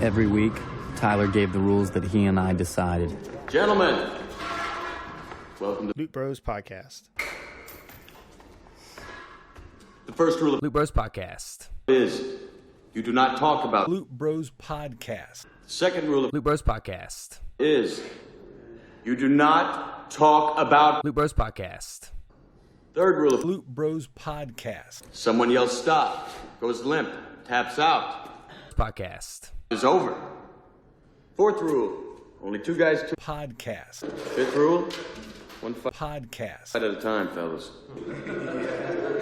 Every week, Tyler gave the rules that he and I decided. Gentlemen, welcome to Loot Bros Podcast. the first rule of Loot Bros Podcast. is you do not talk about. Loot Bros Podcast. The second rule of Loot Bros Podcast. is you do not talk about. Loot Bros Podcast. Third rule of Loot Bros Podcast. someone yells stop, goes limp, taps out, Podcast. is over. Fourth rule, only two guys to. Podcast. Fifth rule, one fight Podcast. at a time, fellas.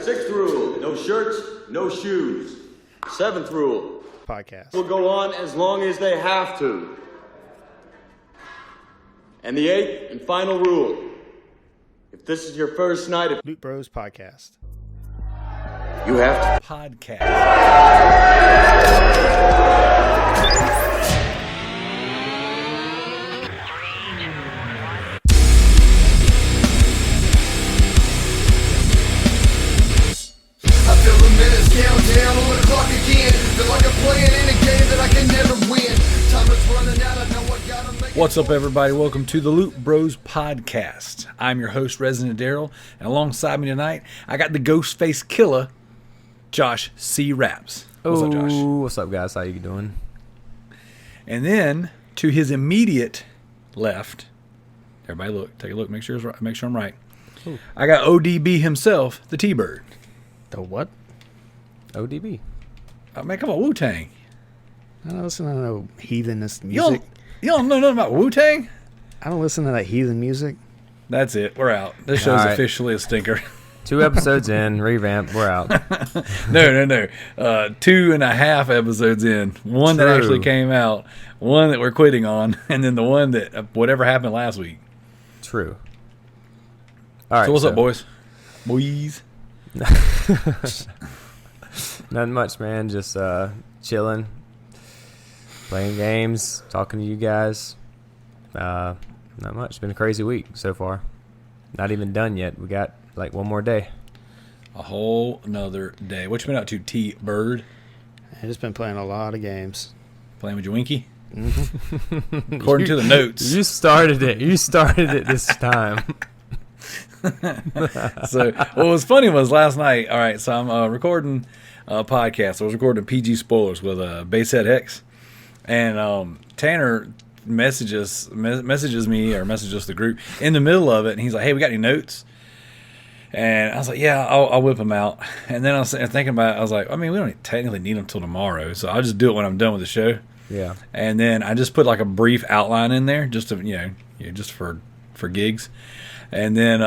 Sixth rule, no shirts, no shoes. Seventh rule, Podcast. will go on as long as they have to. And the eighth and final rule, if this is your first night, if Loot Bros Podcast. you have to. Podcast. I feel the minutes count down on the clock again. Feel like I'm playing in a game that I can never win. Time is running out, I know I gotta make. What's up, everybody? Welcome to the Loot Bros Podcast. I'm your host, Residentdarrell, and alongside me tonight, I got the Ghostface Killer, Josh C. Raps. What's up, Josh? What's up, guys? How you doing? And then to his immediate left, everybody look, take a look, make sure I'm right. Ooh. I got ODB himself, the Tbyrd. The what? ODB. Man, come on, Wu-Tang. I don't listen to no heathenist You don't, music. you don't know nothing about Wu-Tang? I don't listen to that heathen music. That's it. We're out. This show's All right. officially a stinker. 2 episodes in, revamp, we're out. No. 2.5 episodes in. One that True. actually came out, one that we're quitting on, and then the one that whatever happened last week. True. All right. So what's up, boys? Boys. Nothing much, man. Just chilling, playing games, talking to you guys. Not much. It's been a crazy week so far. Not even done yet. We got like one more day. A whole nother day. What you been up to, Tbyrd? I've just been playing a lot of games. Playing with your Winky? According to the notes. You started it. You started it this time. So what was funny was last night. All right, so I'm recording a podcast. I was recording PG spoilers with Basehead X, and Tanner messages me or messages the group in the middle of it, and he's like, "Hey, we got any notes?" And I was like, "Yeah, I'll whip them out." And then I was thinking about it. I was like, "I mean, we don't technically need them till tomorrow, so I'll just do it when I'm done with the show." Yeah. And then I just put like a brief outline in there, just to just for gigs. And then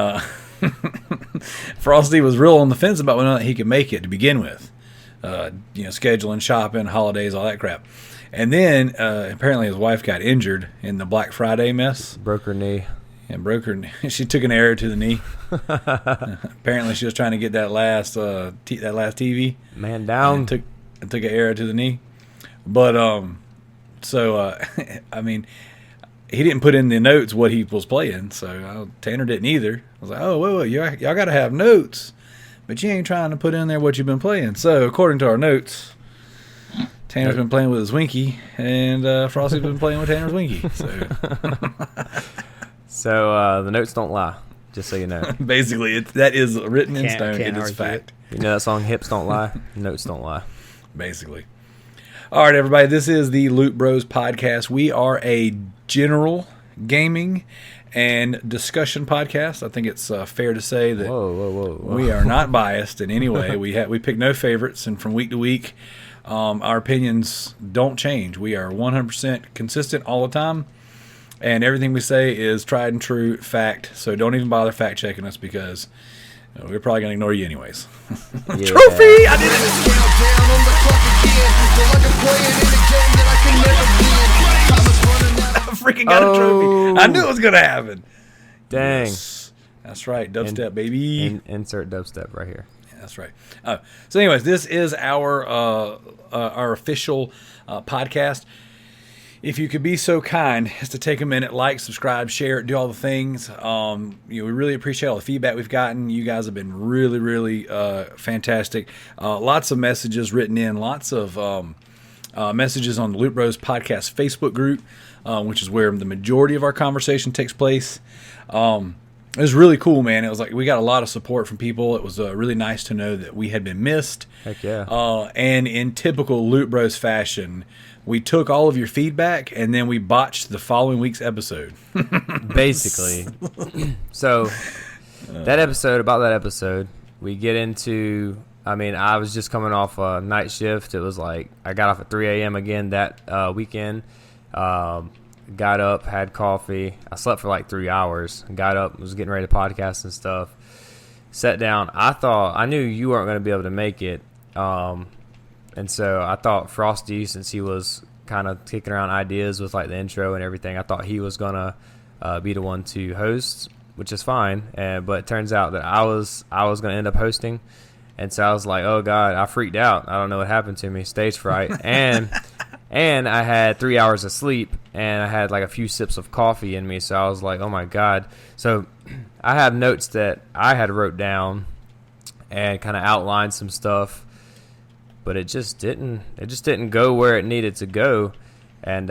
Frosty was real on the fence about whether or not he could make it to begin with. Scheduling, shopping, holidays, all that crap. And then apparently his wife got injured in the Black Friday mess. Broke her knee. And broke her. She took an arrow to the knee. Apparently she was trying to get that last TV. Man down. And took an arrow to the knee. But I mean, he didn't put in the notes what he was playing, so Tanner didn't either. I was like, "Oh, wait, y'all got to have notes, but you ain't trying to put in there what you've been playing." So according to our notes, Tanner's been playing with his Winky, and Frosty's been playing with Tanner's Winky. So the notes don't lie, just so you know. Basically, that is written in stone. Can't It is argue fact. You know that song, Hips Don't Lie? Notes don't lie. Basically. All right, everybody, this is the Loot Bros Podcast. We are a general gaming and discussion podcast. I think it's fair to say that Whoa. we are not biased in any way. We pick no favorites, and from week to week, our opinions don't change. We are 100% consistent all the time, and everything we say is tried and true fact, so don't even bother fact-checking us because we're probably going to ignore you anyways. Yeah. Trophy! I did it! Countdown on the clock again. Feel like I'm playing in a game that I can never win. Time is running out. I freaking got a trophy. I knew it was going to happen. Dang. Yes. That's right. Dubstep, baby. Insert dubstep right here. Yeah, that's right. So anyways, this is our official podcast. If you could be so kind as to take a minute, like, subscribe, share it, do all the things. We really appreciate all the feedback we've gotten. You guys have been really, really fantastic. Lots of messages written in, lots of messages on the Loot Bros Podcast Facebook group, which is where the majority of our conversation takes place. It was really cool, man. It was like we got a lot of support from people. It was really nice to know that we had been missed. Heck yeah. And in typical Loot Bros fashion, we took all of your feedback and then we botched the following week's episode. Basically. So that episode, we get into, I was just coming off a night shift. It was like I got off at 3 a.m. again that weekend. Got up, had coffee. I slept for like 3 hours. Got up, was getting ready to podcast and stuff. Sat down. I knew you weren't going to be able to make it. And so I thought Frosty, since he was kind of kicking around ideas with like the intro and everything, I thought he was going to be the one to host, which is fine. But it turns out that I was going to end up hosting. And so I was like, oh, God, I freaked out. I don't know what happened to me. Stage fright. And I had 3 hours of sleep, and I had like a few sips of coffee in me. So I was like, oh, my God. So I have notes that I had wrote down and kind of outlined some stuff, but it just didn't go where it needed to go. And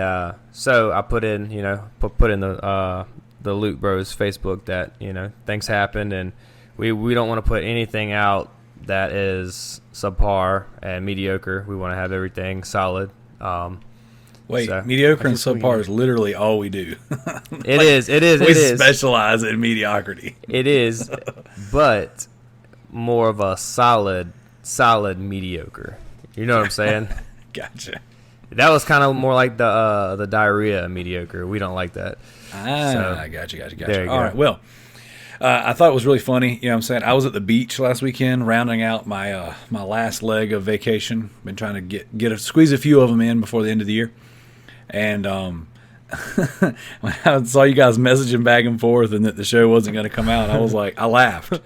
so I put in the Loot Bros Facebook that, things happened, and we don't want to put anything out that is subpar and mediocre. We want to have everything solid. Mediocre and subpar is literally all we do. It is. We specialize in mediocrity. It is, but more of a solid mediocre. You know what I'm saying? Gotcha. That was kind of more like the diarrhea mediocre. We don't like that. I gotcha. There you All go. right, well, I thought it was really funny. You know what I'm saying? I was at the beach last weekend, rounding out my my last leg of vacation. Been trying to squeeze a few of them in before the end of the year. And when I saw you guys messaging back and forth and that the show wasn't going to come out, I was like, I laughed.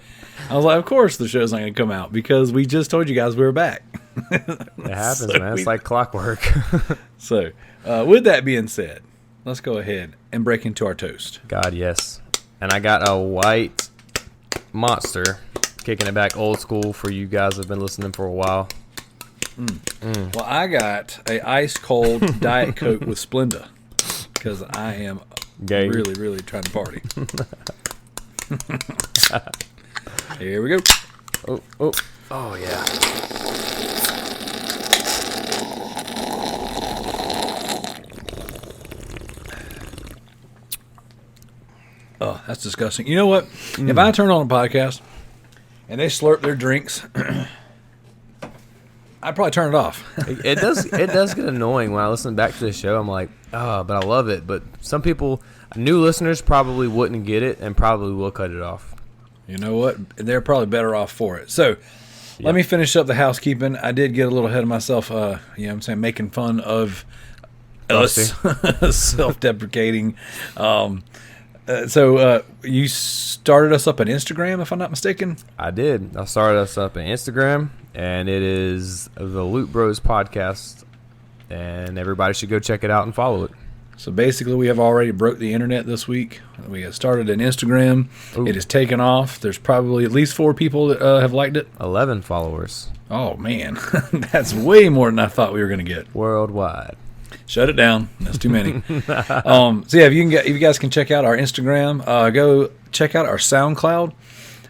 I was like, of course the show's not going to come out because we just told you guys we were back. It happens, man. It's like clockwork. So, with that being said, let's go ahead and break into our toast. God, yes. And I got a white monster, kicking it back old school for you guys who have been listening for a while. Well, I got a ice cold Diet Coke with Splenda because I am Gay. really, really trying to party. Here we go. Oh yeah. Oh, that's disgusting. You know what? If I turn on a podcast and they slurp their drinks, I'd probably turn it off. It does get annoying when I listen back to the show. I'm like, but I love it. But some people, new listeners, probably wouldn't get it and probably will cut it off. You know what? They're probably better off for it. So let me finish up the housekeeping. I did get a little ahead of myself, you know what I'm saying, making fun of us, self-deprecating. So you started us up on Instagram, if I'm not mistaken? I did. I started us up on Instagram, and it is the Loot Bros Podcast, and everybody should go check it out and follow it. So basically, we have already broke the internet this week. We have started an Instagram. Ooh. It has taken off. There's probably at least 4 people that have liked it. 11 followers. Oh, man. That's way more than I thought we were going to get. Worldwide. Shut it down. That's too many. So yeah, if you guys can check out our Instagram, go check out our SoundCloud.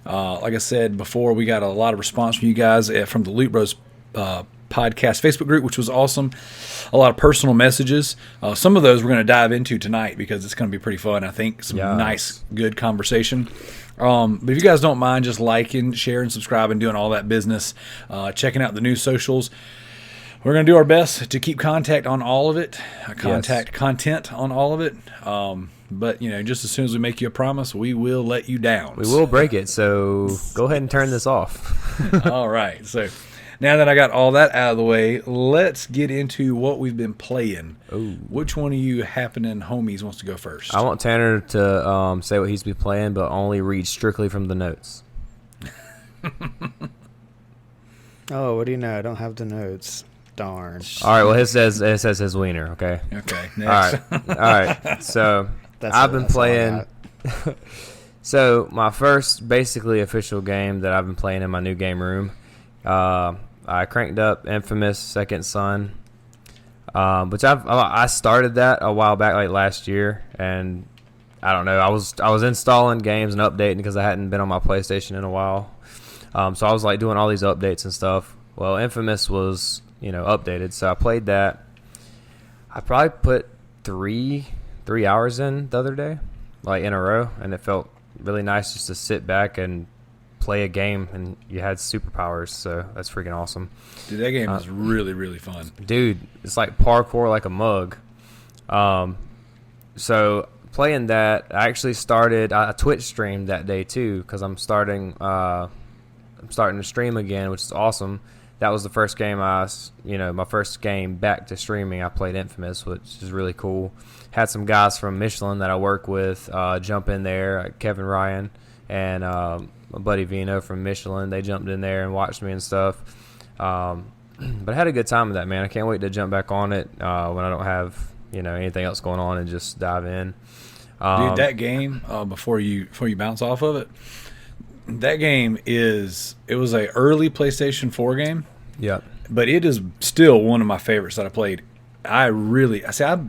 Like I said before, we got a lot of response from you guys from the Loot Bros podcast Facebook group, which was awesome. A lot of personal messages. Some of those we're going to dive into tonight because it's going to be pretty fun. I think some nice, good conversation. But if you guys don't mind just liking, sharing, subscribing, doing all that business, checking out the new socials. We're going to do our best to keep content on all of it, content on all of it. But, just as soon as we make you a promise, we will let you down. We will break it, so go ahead and turn this off. All right. So now that I got all that out of the way, let's get into what we've been playing. Ooh. Which one of you happening homies wants to go first? I want Tanner to say what he's been playing, but only read strictly from the notes. Oh, what do you know? I don't have the notes. Darn. All right, well, it says his wiener, okay? Okay, next. All right. So I've been playing. So my first basically official game that I've been playing in my new game room, I cranked up Infamous Second Son. which I started that a while back, like last year, and I don't know. I was installing games and updating because I hadn't been on my PlayStation in a while. So I was like doing all these updates and stuff. Well, Infamous was updated, so I played that. I probably put three hours in the other day, like in a row, and it felt really nice just to sit back and play a game, and you had superpowers, so that's freaking awesome. Dude, that game is really, really fun. Dude, it's like parkour like a mug. So playing that, I actually started. I Twitch streamed that day too because I'm starting to stream again, which is awesome. That was the first game my first game back to streaming. I played Infamous, which is really cool. Had some guys from Michelin that I work with jump in there, Kevin Ryan and my buddy Vino from Michelin. They jumped in there and watched me and stuff. But I had a good time with that, man. I can't wait to jump back on it when I don't have anything else going on and just dive in. Dude, that game before you bounce off of it, that game was a early PlayStation 4 game. Yeah, but it is still one of my favorites that I played. I've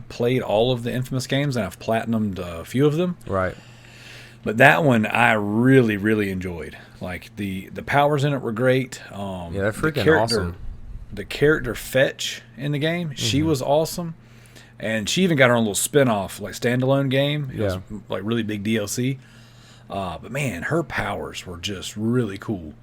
played all of the Infamous games and I've platinumed a few of them. Right. But that one I really, really enjoyed. Like the powers in it were great. Yeah, they're freaking awesome. The character Fetch in the game, she was awesome. And she even got her own little spin-off, like standalone game. It was like really big DLC. But man, her powers were just really cool.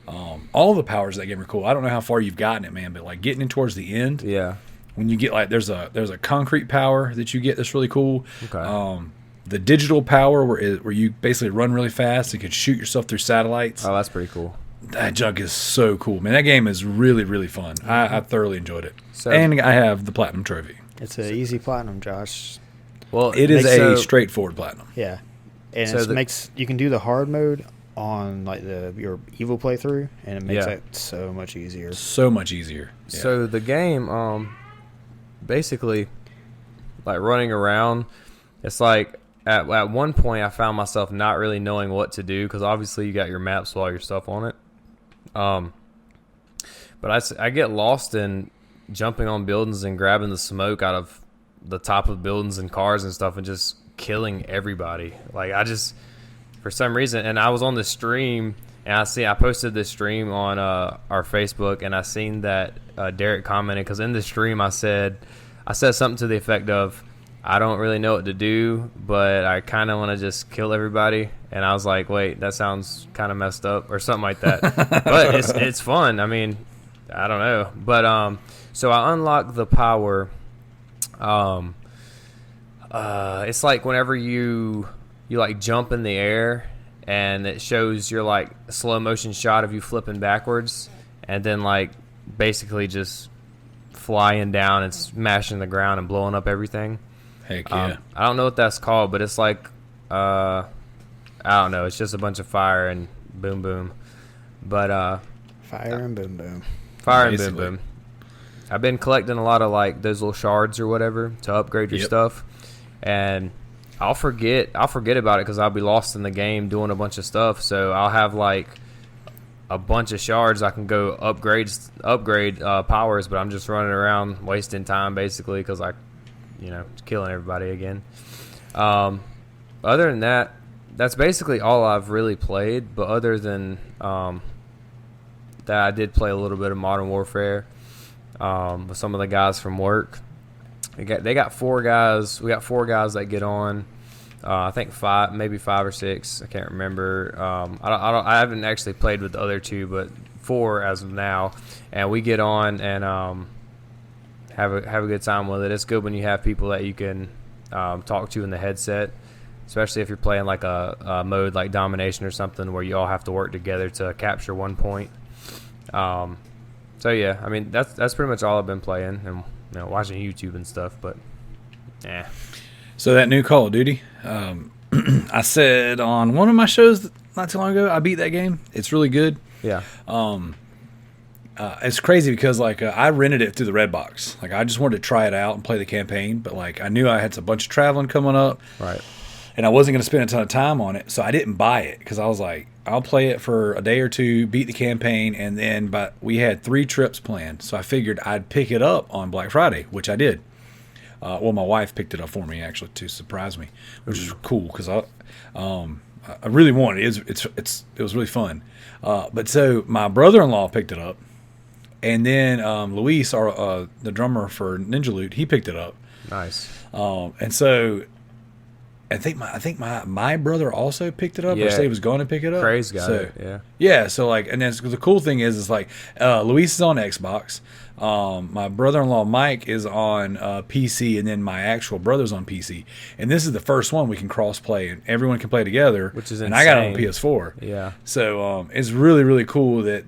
All the powers of that game are cool. I don't know how far you've gotten it, man, but like getting in towards the end. Yeah. When you get like there's a concrete power that you get that's really cool. Okay. The digital power where you basically run really fast and can shoot yourself through satellites. Oh, that's pretty cool. That junk is so cool, man. That game is really, really fun. I thoroughly enjoyed it. So, and I have the platinum trophy. It's an easy platinum, Josh. Well, It is a straightforward platinum. Yeah, and So you can do the hard mode on like your evil playthrough, and it makes Yeah. it so much easier. So much easier. Yeah. So the game, basically, like running around, it's like at one point I found myself not really knowing what to do because obviously you got your maps with all your stuff on it. But I get lost in jumping on buildings and grabbing the smoke out of the top of buildings and cars and stuff and just killing everybody. Like for some reason, and I was on the stream and I posted this stream on our Facebook and I seen that Derek commented because in the stream I said something to the effect of, I don't really know what to do, but I kind of want to just kill everybody. And I was like, wait, that sounds kind of messed up or something like that. But it's fun. I mean, I don't know. But so I unlocked the power. It's like whenever you like jump in the air and it shows your like slow motion shot of you flipping backwards and then like basically just flying down and smashing the ground and blowing up everything. Heck yeah. I don't know what that's called, but it's like I don't know. It's just a bunch of fire and boom boom. But Fire and boom boom. fire Basically. and boom boom. I've been collecting a lot of like those little shards or whatever to upgrade your stuff, and I'll forget about it because I'll be lost in the game doing a bunch of stuff. So I'll have like a bunch of shards I can go upgrade powers, but I'm just running around wasting time basically because killing everybody again. Other than that, that's basically all I've really played. But other than that, I did play a little bit of Modern Warfare with some of the guys from work. They got 4 guys. We got 4 guys that get on. I think 5, maybe 5 or 6. I can't remember. I haven't actually played with the other 2, but 4 as of now. And we get on and have a good time with it. It's good when you have people that you can talk to in the headset, especially if you're playing like a mode like Domination or something where you all have to work together to capture one point. So yeah, I mean that's pretty much all I've been playing and watching YouTube and stuff. But yeah. So that new Call of Duty, I said on one of my shows not too long ago, I beat that game. It's really good. Yeah. It's crazy because like I rented it through the Redbox. Like I just wanted to try it out and play the campaign, but like I knew I had a bunch of traveling coming up, Right. and I wasn't going to spend a ton of time on it, so I didn't buy it because I was like, I'll play it for a day or two, beat the campaign, and then we had 3 trips planned. So I figured I'd pick it up on Black Friday, which I did. Well, my wife picked it up for me actually to surprise me, which is cool because I really wanted it. It was really fun. But so my brother-in-law picked it up, and then Luis, the drummer for Ninja Loot, he picked it up. Nice. And so I think my brother also picked it up, or said he was going to pick it up. Craze got it. Yeah. Yeah. So like, and then the cool thing is like, Luis is on Xbox. My brother-in-law Mike is on PC, and then my actual brother's on PC. And this is the first one we can cross-play, and everyone can play together. Which is and I got it on insane. PS4. Yeah. So it's really, really cool that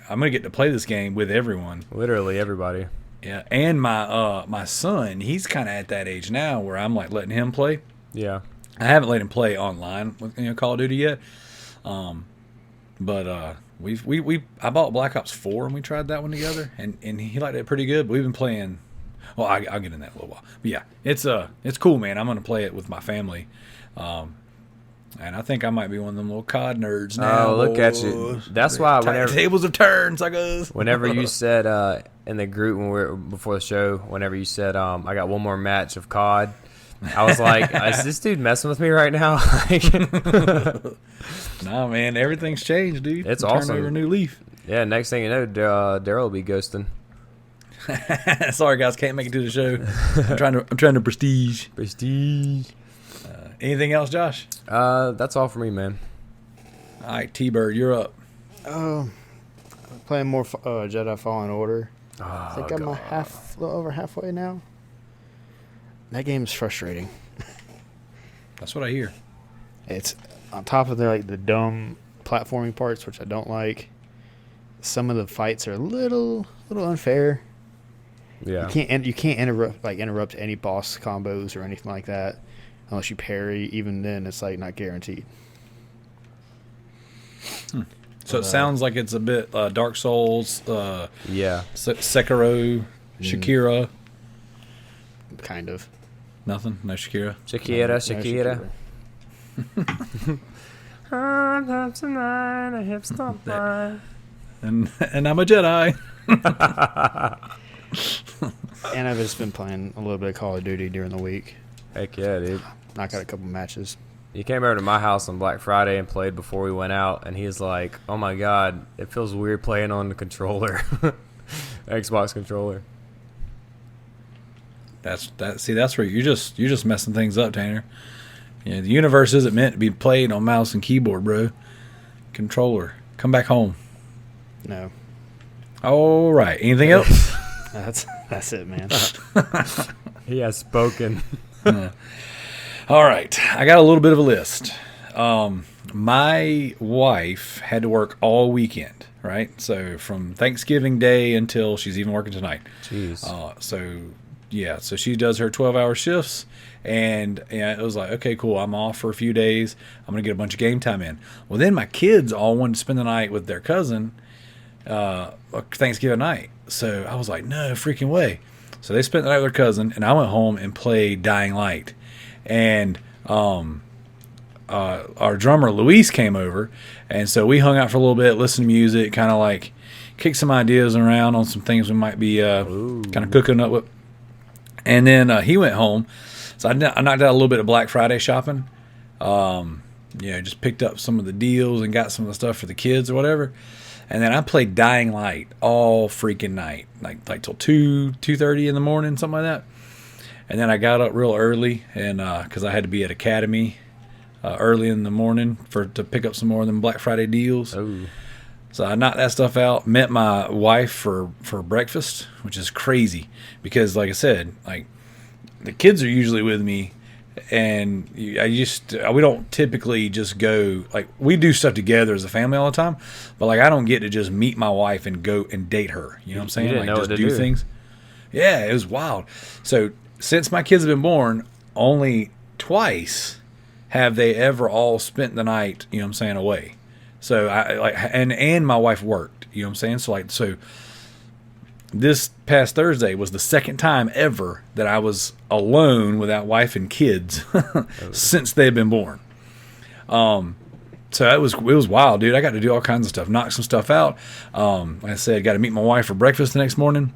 I'm gonna get to play this game with everyone. Literally everybody. Yeah. And my son, he's kind of at that age now where I'm like letting him play. Yeah. I haven't let him play online with Call of Duty yet. But I bought Black Ops 4 and we tried that one together, and he liked it pretty good. But we've been playing. Well, I'll get in that in a little while. But yeah, it's cool, man. I'm gonna play it with my family, and I think I might be one of them little COD nerds now. Oh, look at you! That's why whenever tables of turns, I goes. Whenever you said in the group when we were before the show, whenever you said I got one more match of COD, I was like, is this dude messing with me right now? Nah, man, everything's changed, dude. It's Turned awesome. over a new leaf. Yeah, next thing you know, Darrell will be ghosting. Sorry, guys, can't make it to the show. I'm trying to prestige. Prestige. Anything else, Josh? That's all for me, man. All right, Tbyrd, you're up. Playing more Jedi Fallen Order. Oh, I think I'm a little over halfway now. That game's frustrating. That's what I hear. It's on top of the dumb platforming parts, which I don't like. Some of the fights are a little unfair. Yeah. You can't interrupt any boss combos or anything like that unless you parry. Even then, it's like not guaranteed. So it sounds like it's a bit Dark Souls, Yeah. Sekiro, Shakira. Kind of. Nothing? No Shakira? Shakira. Tonight, I have stopped by. And I'm a Jedi. And I've just been playing a little bit of Call of Duty during the week. Heck yeah, dude. Knocked out a couple matches. He came over to my house on Black Friday and played before we went out, and he's like, "Oh my god, it feels weird playing on the controller, Xbox controller." That's where you're just messing things up, Tanner. Yeah, the universe isn't meant to be played on mouse and keyboard, bro. Controller. Come back home. No. All right. Anything else? That's it, man. He has spoken. All right. I got a little bit of a list. My wife had to work all weekend, right? So from Thanksgiving Day until she's even working tonight. Jeez. So she does her 12-hour shifts, and it was like, okay, cool, I'm off for a few days. I'm going to get a bunch of game time in. Well, then my kids all wanted to spend the night with their cousin Thanksgiving night. So I was like, no freaking way. So they spent the night with their cousin, and I went home and played Dying Light. And our drummer, Luis, came over, and so we hung out for a little bit, listened to music, kind of like kicked some ideas around on some things we might be kind of cooking up with. And then he went home. So I knocked out a little bit of Black Friday shopping. Just picked up some of the deals and got some of the stuff for the kids or whatever. And then I played Dying Light all freaking night, like till 2:30 in the morning, something like that. And then I got up real early, and because I had to be at Academy early in the morning to pick up some more of them Black Friday deals. Oh. So I knocked that stuff out, met my wife for breakfast, which is crazy because, like I said, like the kids are usually with me, and we don't typically just go, like, we do stuff together as a family all the time, but like I don't get to just meet my wife and go and date her. You know what I'm saying? You didn't like know just what to do do. things. Yeah, it was wild. So since my kids have been born, only twice have they ever all spent the night, you know what I'm saying, away. So and my wife worked, you know what I'm saying? So this past Thursday was the second time ever that I was alone without wife and kids since they've been born. So it was wild, dude. I got to do all kinds of stuff, knock some stuff out. Like I said, got to meet my wife for breakfast the next morning.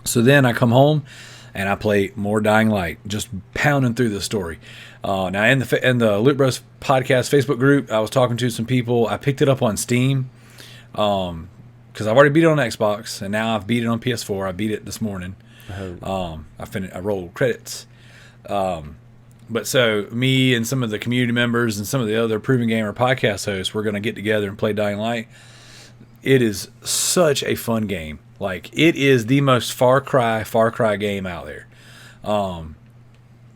So then I come home and I play more Dying Light, just pounding through the story. Now in the Loot Bros podcast Facebook group, I was talking to some people. I picked it up on Steam because I've already beat it on Xbox, and now I've beat it on PS4. I beat it this morning. I rolled credits. But so me and some of the community members and some of the other Proven Gamer podcast hosts, we're going to get together and play Dying Light. It is such a fun game. Like, it is the most Far Cry game out there.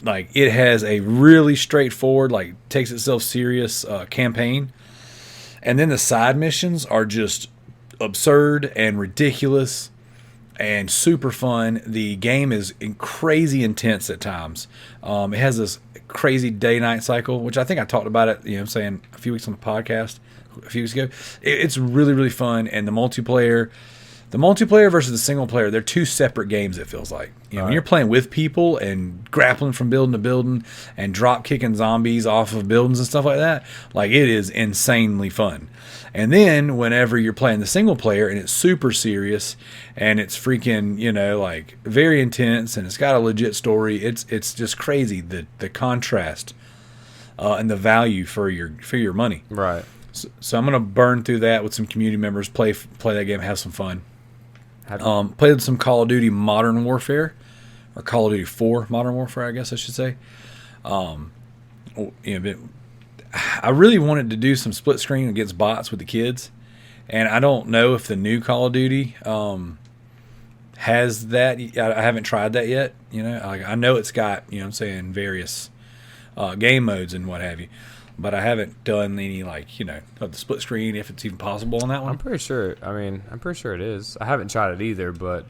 Like, it has a really straightforward, like, takes itself serious campaign. And then the side missions are just absurd and ridiculous and super fun. The game is crazy intense at times. It has this crazy day-night cycle, which I think I talked about it, a few weeks on the podcast, a few weeks ago. It's really, really fun. And the multiplayer versus the single player, they're two separate games, it feels like. When you're playing with people and grappling from building to building and drop kicking zombies off of buildings and stuff like that, like, it is insanely fun. And then whenever you're playing the single player and it's super serious and it's freaking, like, very intense and it's got a legit story, it's just crazy, the contrast and the value for your money. Right. So I'm gonna burn through that with some community members, play that game, have some fun. Played some Call of Duty Modern Warfare, or Call of Duty 4 Modern Warfare, I guess I should say. I really wanted to do some split screen against bots with the kids, and I don't know if the new Call of Duty has that. I haven't tried that yet. I know it's got various game modes and what have you, but I haven't done any of the split screen, if it's even possible on that one. I'm pretty sure it is. I haven't tried it either, but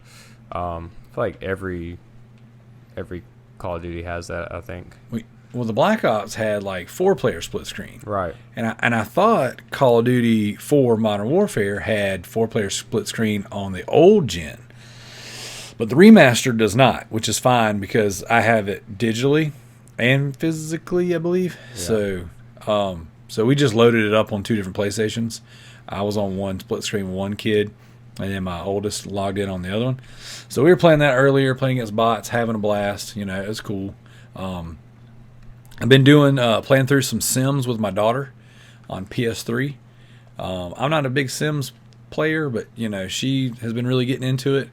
I feel like every Call of Duty has that, I think. Well, the Black Ops had 4-player split screen, right? And I thought Call of Duty 4 Modern Warfare had 4-player split screen on the old gen, but the remaster does not, which is fine because I have it digitally and physically, I believe. Yeah. So we just loaded it up on 2 different PlayStations. I was on one split screen with one kid, and then my oldest logged in on the other one. So we were playing that earlier, playing against bots, having a blast. It was cool. I've been playing through some Sims with my daughter on PS3. I'm not a big Sims player, but she has been really getting into it.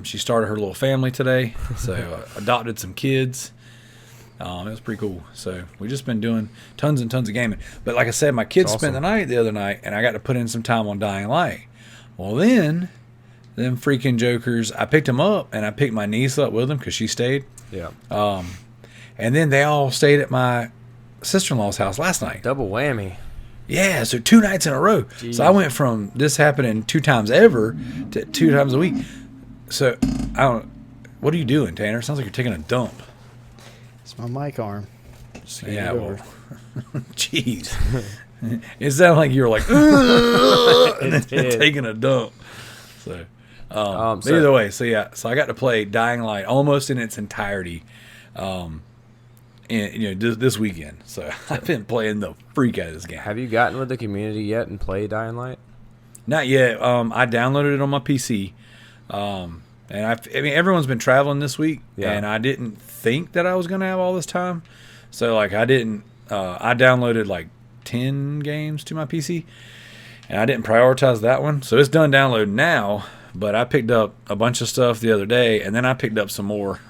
She started her little family today, so adopted some kids. It was pretty cool. So we've just been doing tons and tons of gaming. But like I said, my kids spent the night the other night, and I got to put in some time on Dying Light. Well, then, them freaking jokers, I picked them up, and I picked my niece up with them because she stayed. Yeah. And then they all stayed at my sister-in-law's house last night. Double whammy. Yeah, so 2 nights in a row. Jeez. So I went from this happening 2 times ever to 2 times a week. So, what are you doing, Tanner? Sounds like you're taking a dump. It's my mic arm. Yeah, well, jeez. It sounded like you were like, and then taking a dump. So, but either way, so I got to play Dying Light almost in its entirety, this weekend. So I've been playing the freak out of this game. Have you gotten with the community yet and played Dying Light? Not yet. I downloaded it on my PC. And I mean, everyone's been traveling this week, and I didn't think that I was going to have all this time. So, I downloaded 10 games to my PC, and I didn't prioritize that one. So it's done downloading now, but I picked up a bunch of stuff the other day, and then I picked up some more.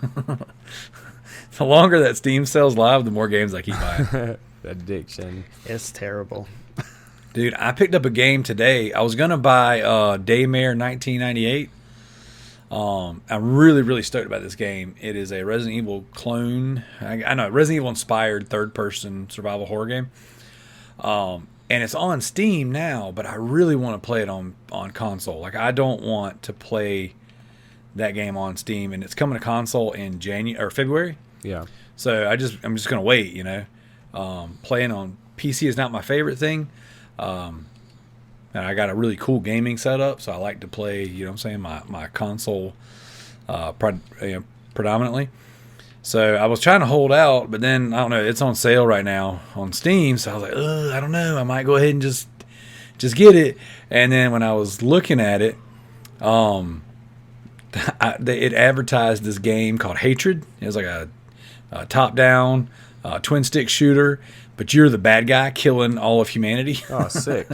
The longer that Steam sells live, the more games I keep buying. Addiction. It's terrible. Dude, I picked up a game today. I was going to buy Daymare 1998. I'm really, really stoked about this game. It is a Resident Evil clone. I know, Resident Evil inspired third-person survival horror game. And it's on Steam now, but I really want to play it on console. I don't want to play that game on Steam, and it's coming to console in February. Yeah. So I'm just gonna wait. Playing on PC is not my favorite thing. And I got a really cool gaming setup, so I like to play, my console predominantly. So I was trying to hold out, but then I don't know. It's on sale right now on Steam, so I was like, I don't know. I might go ahead and just get it. And then when I was looking at it, it advertised this game called Hatred. It was like a top-down twin stick shooter, but you're the bad guy killing all of humanity. Oh, sick.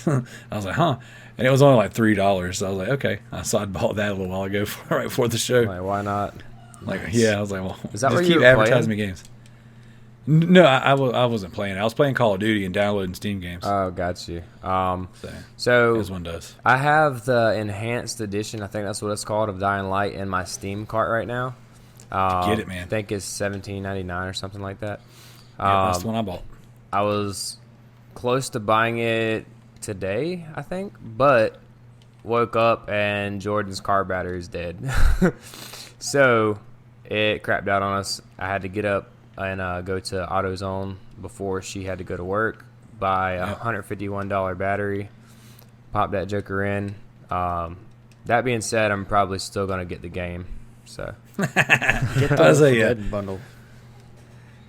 I was like, huh. And it was only like $3. So I was like, okay. So I bought that a little while ago right before the show. Like, why not? Like, yeah, I was like, well, Is that just where keep you were advertising playing? me games. No, I wasn't playing. I was playing Call of Duty and downloading Steam games. Oh, got you. So as one does. I have the enhanced edition. I think that's what it's called, of Dying Light in my Steam cart right now. Get it, man. I think it's $17.99 or something like that. Yeah, that's the one I bought. I was close to buying it today, I think, but woke up and Jordan's car battery is dead. So it crapped out on us. I had to get up and go to AutoZone before she had to go to work, buy a $151 battery, pop that joker in. That being said, I'm probably still going to get the game. So Get the red bundle.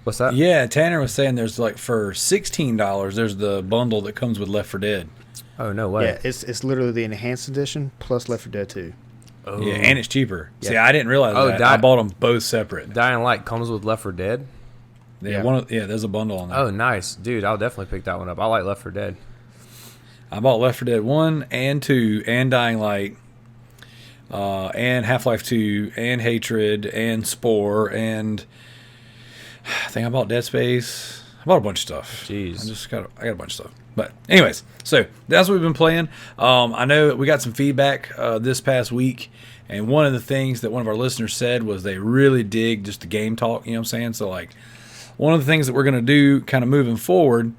what's that? Yeah, Tanner was saying there's like for $16, there's the bundle that comes with Left 4 Dead. Oh, no way. Yeah, it's literally the enhanced edition plus Left 4 Dead 2. Oh. Yeah, and it's cheaper. Yeah. See, I didn't realize that. I bought them both separate. Dying Light comes with Left 4 Dead? Yeah, there's a bundle on that. Oh, nice. Dude, I'll definitely pick that one up. I like Left 4 Dead. I bought Left 4 Dead 1 and 2 and Dying Light and Half-Life 2 and Hatred and Spore and I think I bought Dead Space. I bought a bunch of stuff. Jeez. I got a bunch of stuff. But anyways, so that's what we've been playing. I know that we got some feedback this past week, and one of the things that one of our listeners said was they really dig just the game talk, you know what I'm saying? So like one of the things that we're going to do kind of moving forward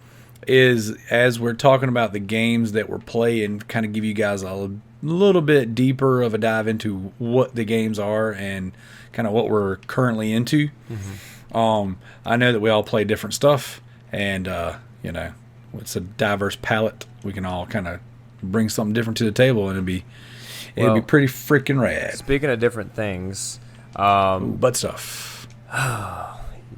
is as we're talking about the games that we're playing, kind of give you guys a little bit deeper of a dive into what the games are and kind of what we're currently into. Mm-hmm. I know that we all play different stuff, and it's a diverse palette. We can all kind of bring something different to the table, and it'd be pretty freaking rad. Speaking of different things, butt stuff.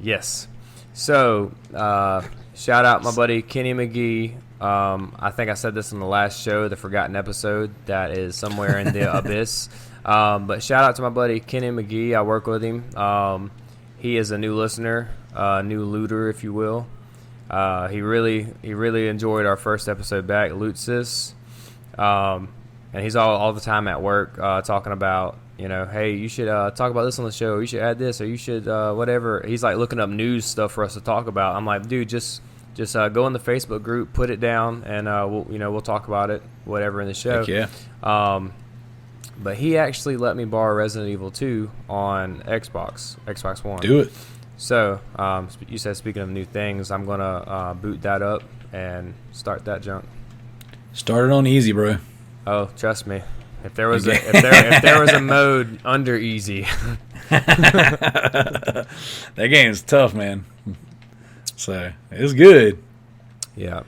Yes. So, shout out my buddy Kenny McGee. I think I said this in the last show, the forgotten episode that is somewhere in the abyss. But shout out to my buddy Kenny McGee. I work with him. He is a new listener, new looter, if you will. He really enjoyed our first episode back, Lootsis. And he's all the time at work talking about, hey, you should talk about this on the show. You should add this, or you should whatever. He's like looking up news stuff for us to talk about. I'm like, dude, just go in the Facebook group, put it down, and we'll talk about it, whatever in the show. Heck yeah. But he actually let me borrow Resident Evil 2 on Xbox One. Do it. So you said, speaking of new things, I'm gonna boot that up and start that junk. Start it on easy, bro. Oh, trust me. If there was if there was a mode under easy, that game is tough, man. So it's good. Yeah,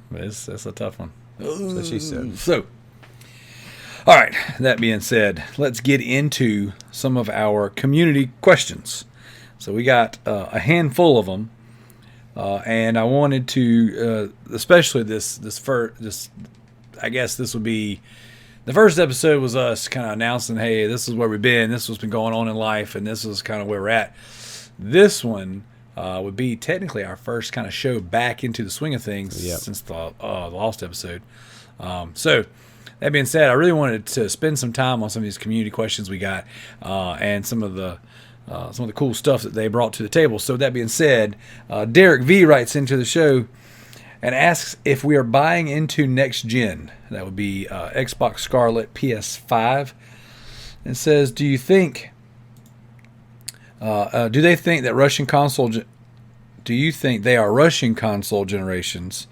but it's a tough one. So she said. So, all right. That being said, let's get into some of our community questions. So we got a handful of them, and I wanted to, especially this. I guess this would be the first episode was us kind of announcing, hey, this is where we've been, this is what's been going on in life, and this is kind of where we're at. This one would be technically our first kind of show back into the swing of things since the Lost episode. So that being said, I really wanted to spend some time on some of these community questions we got and some of the cool stuff that they brought to the table. So that being said, Derek V writes into the show and asks if we are buying into next gen. That would be Xbox Scarlet, PS5. And says, do you think? Do they think that rushing console? Do you think they are rushing console generations,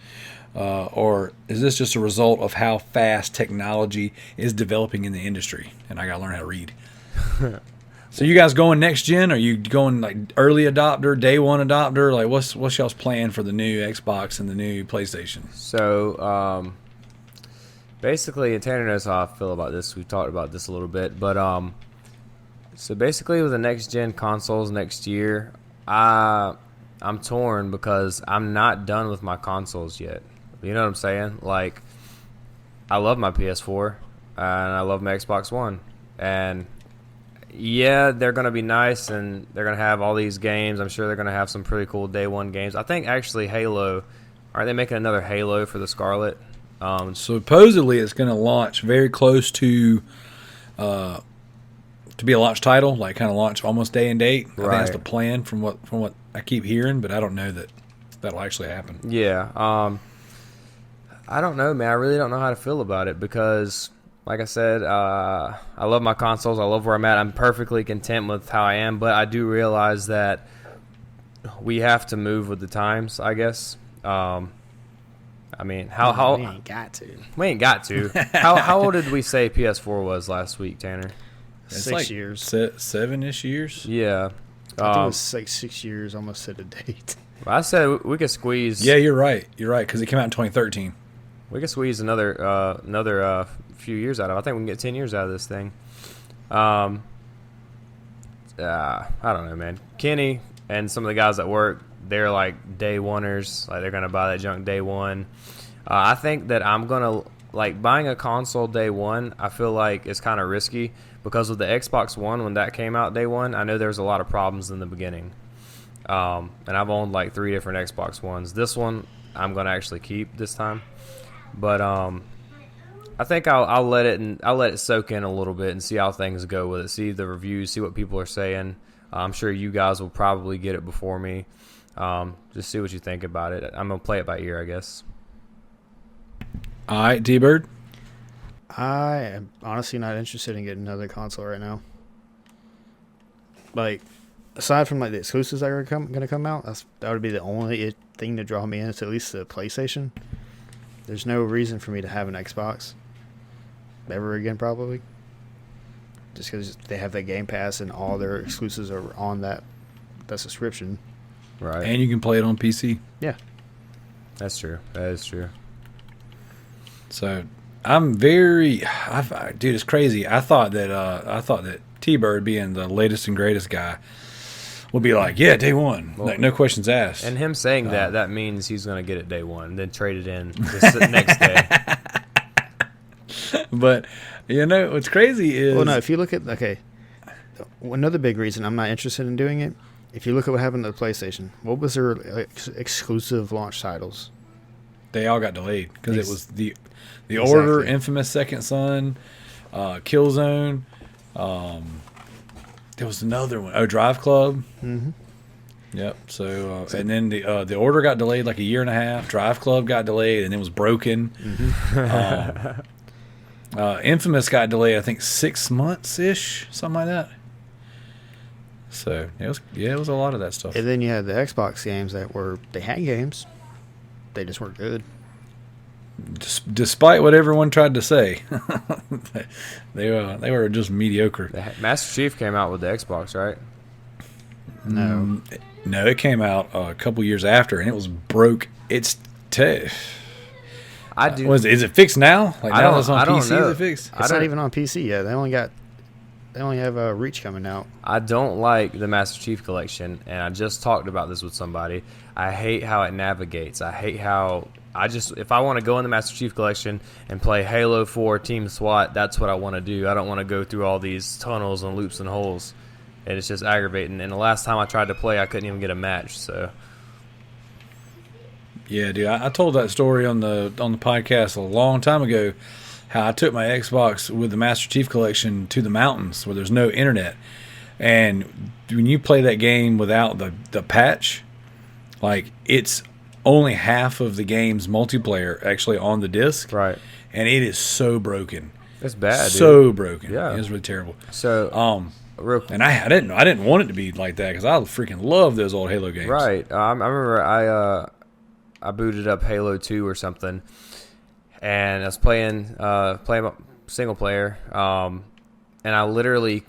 or is this just a result of how fast technology is developing in the industry? And I gotta learn how to read. So you guys going next gen? Are you going like early adopter, day one adopter? Like what's y'all's plan for the new Xbox and the new PlayStation? So basically, and Tanner knows how I feel about this. We talked about this a little bit, but So basically, with the next gen consoles next year, I'm torn because I'm not done with my consoles yet. You know what I'm saying? Like, I love my PS4 and I love my Xbox One, and yeah, they're gonna be nice and they're gonna have all these games. I'm sure they're gonna have some pretty cool day one games. I think actually Halo. Aren't they making another Halo for the Scarlet? Supposedly, it's going to launch very close to be a launch title, like kind of launch almost day and date. I think that's the plan from what I keep hearing, but I don't know that that'll actually happen. Yeah, I don't know, man. I really don't know how to feel about it because, like I said, I love my consoles. I love where I'm at. I'm perfectly content with how I am, but I do realize that we have to move with the times, I guess. I mean, how we ain't got to. We ain't got to. How old did we say PS4 was last week, Tanner? It's 6 like years. 7-ish years. Yeah. I think it was like 6 years, almost set a date. I said we could squeeze. Yeah, you're right. You're right, because it came out in 2013. We could squeeze another few years out of it. I think we can get 10 years out of this thing. I don't know, man. Kenny and some of the guys at work, they're like day oneers. Like, they're going to buy that junk day one. I think that I'm going to, like, buying a console day one, I feel like it's kind of risky because with the Xbox One, when that came out day one, I know there was a lot of problems in the beginning. And I've owned like 3 different Xbox Ones. This one I'm going to actually keep this time. But I think I'll let it soak in a little bit and see how things go with it. See the reviews, see what people are saying. I'm sure you guys will probably get it before me. Just see what you think about it. I'm gonna play it by ear, I guess. All right, Tbyrd. I am honestly not interested in getting another console right now. Like, aside from like the exclusives that are going to come out, that would be the only thing to draw me in. It's at least the PlayStation. There's no reason for me to have an Xbox ever again, probably. Just because they have that Game Pass and all their exclusives are on that subscription. Right. And you can play it on PC. Yeah. That's true. That is true. So I'm very, dude, it's crazy. I thought that Tbyrd, being the latest and greatest guy, would be like, yeah, day one, like no questions asked. And him saying that means he's going to get it day one, then trade it in the next day. But you know what's crazy is, Well, no, if you look at, another big reason I'm not interested in doing it, if you look at what happened to the PlayStation, what was their exclusive launch titles? they all got delayed because it was the Exactly. Order, Infamous Second Son, Killzone. There was another one. Oh, Drive Club. Mm-hmm. Yep. So and then the Order got delayed like a year and a half. Drive Club got delayed and it was broken. Mm-hmm. Infamous got delayed, I think 6 months ish, something like that. So it was a lot of that stuff. And then you had the Xbox games they had games, they just weren't good. Despite what everyone tried to say, they were just mediocre. Master Chief came out with the Xbox, right? No. No, it came out a couple years after, and it was broke. It's I do. Is it fixed now? Like I now don't- it's on I don't PC. know. Is it fixed? It's not even on PC yet. They only have Reach coming out. I don't like the Master Chief Collection, and I just talked about this with somebody. I hate how it navigates. I hate how if I want to go in the Master Chief Collection and play Halo 4 Team SWAT, that's what I want to do. I don't want to go through all these tunnels and loops and holes, and it's just aggravating. And the last time I tried to play, I couldn't even get a match. So Yeah, dude. I told that story on the podcast a long time ago. How I took my Xbox with the Master Chief Collection to the mountains where there's no internet, and when you play that game without the patch, like it's only half of the game's multiplayer actually on the disc, right, and it is so broken. it's bad. So dude. broken. Yeah. It was really terrible. So real quick. And I didn't want it to be like that because I freaking love those old Halo games. Right. I remember I booted up Halo 2 or something, and I was playing single player, and I literally,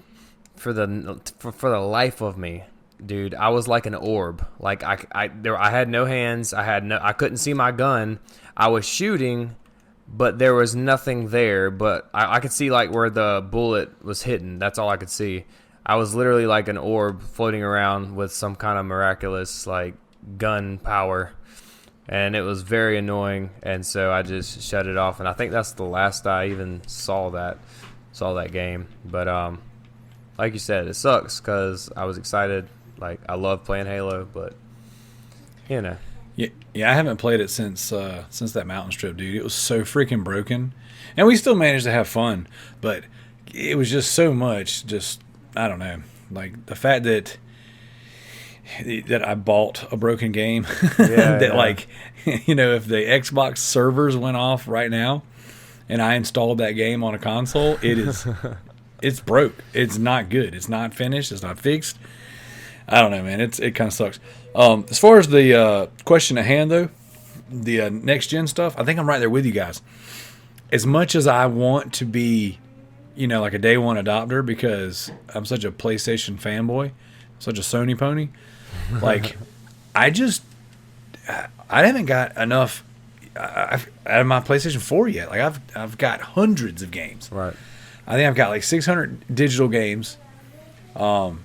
for the life of me, dude, I was like an orb. Like I had no hands. I couldn't see my gun. I was shooting, but there was nothing there. But I could see like where the bullet was hitting. That's all I could see. I was literally like an orb floating around with some kind of miraculous like gun power, and it was very annoying. And so I just shut it off. And I think that's the last I even saw that game. But like you said, it sucks because I was excited. Like I love playing Halo, but you know. Yeah, I haven't played it since that mountain strip, dude. It was so freaking broken, and we still managed to have fun, but it was just so much. Just I don't know, like the fact that I bought a broken game. Like, you know, if the Xbox servers went off right now, and I installed that game on a console, it's broke. It's not good. It's not finished. It's not fixed. I don't know, man. It kind of sucks. As far as the question at hand, though, the next gen stuff, I think I'm right there with you guys. As much as I want to be, you know, like a day one adopter because I'm such a PlayStation fanboy, such a Sony pony, like I haven't got enough out of my PlayStation 4 yet. Like I've got hundreds of games. Right. I think I've got like 600 digital games, and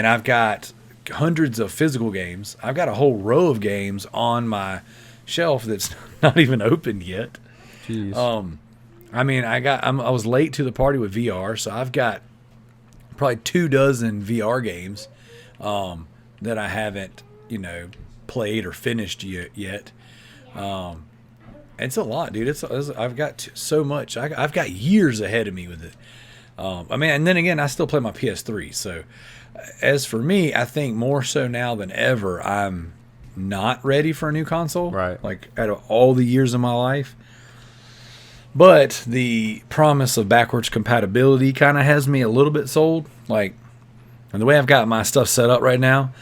I've got hundreds of physical games. I've got a whole row of games on my shelf that's not even opened yet. Jeez. I mean, I was late to the party with VR, so I've got probably 24 VR games that I haven't, you know, played or finished yet. It's a lot, dude. I've got so much. I've got years ahead of me with it. I mean, and then again, I still play my PS3. So, as for me, I think more so now than ever, I'm not ready for a new console. Right. Like out of all the years of my life. But the promise of backwards compatibility kind of has me a little bit sold. Like, and the way I've got my stuff set up right now,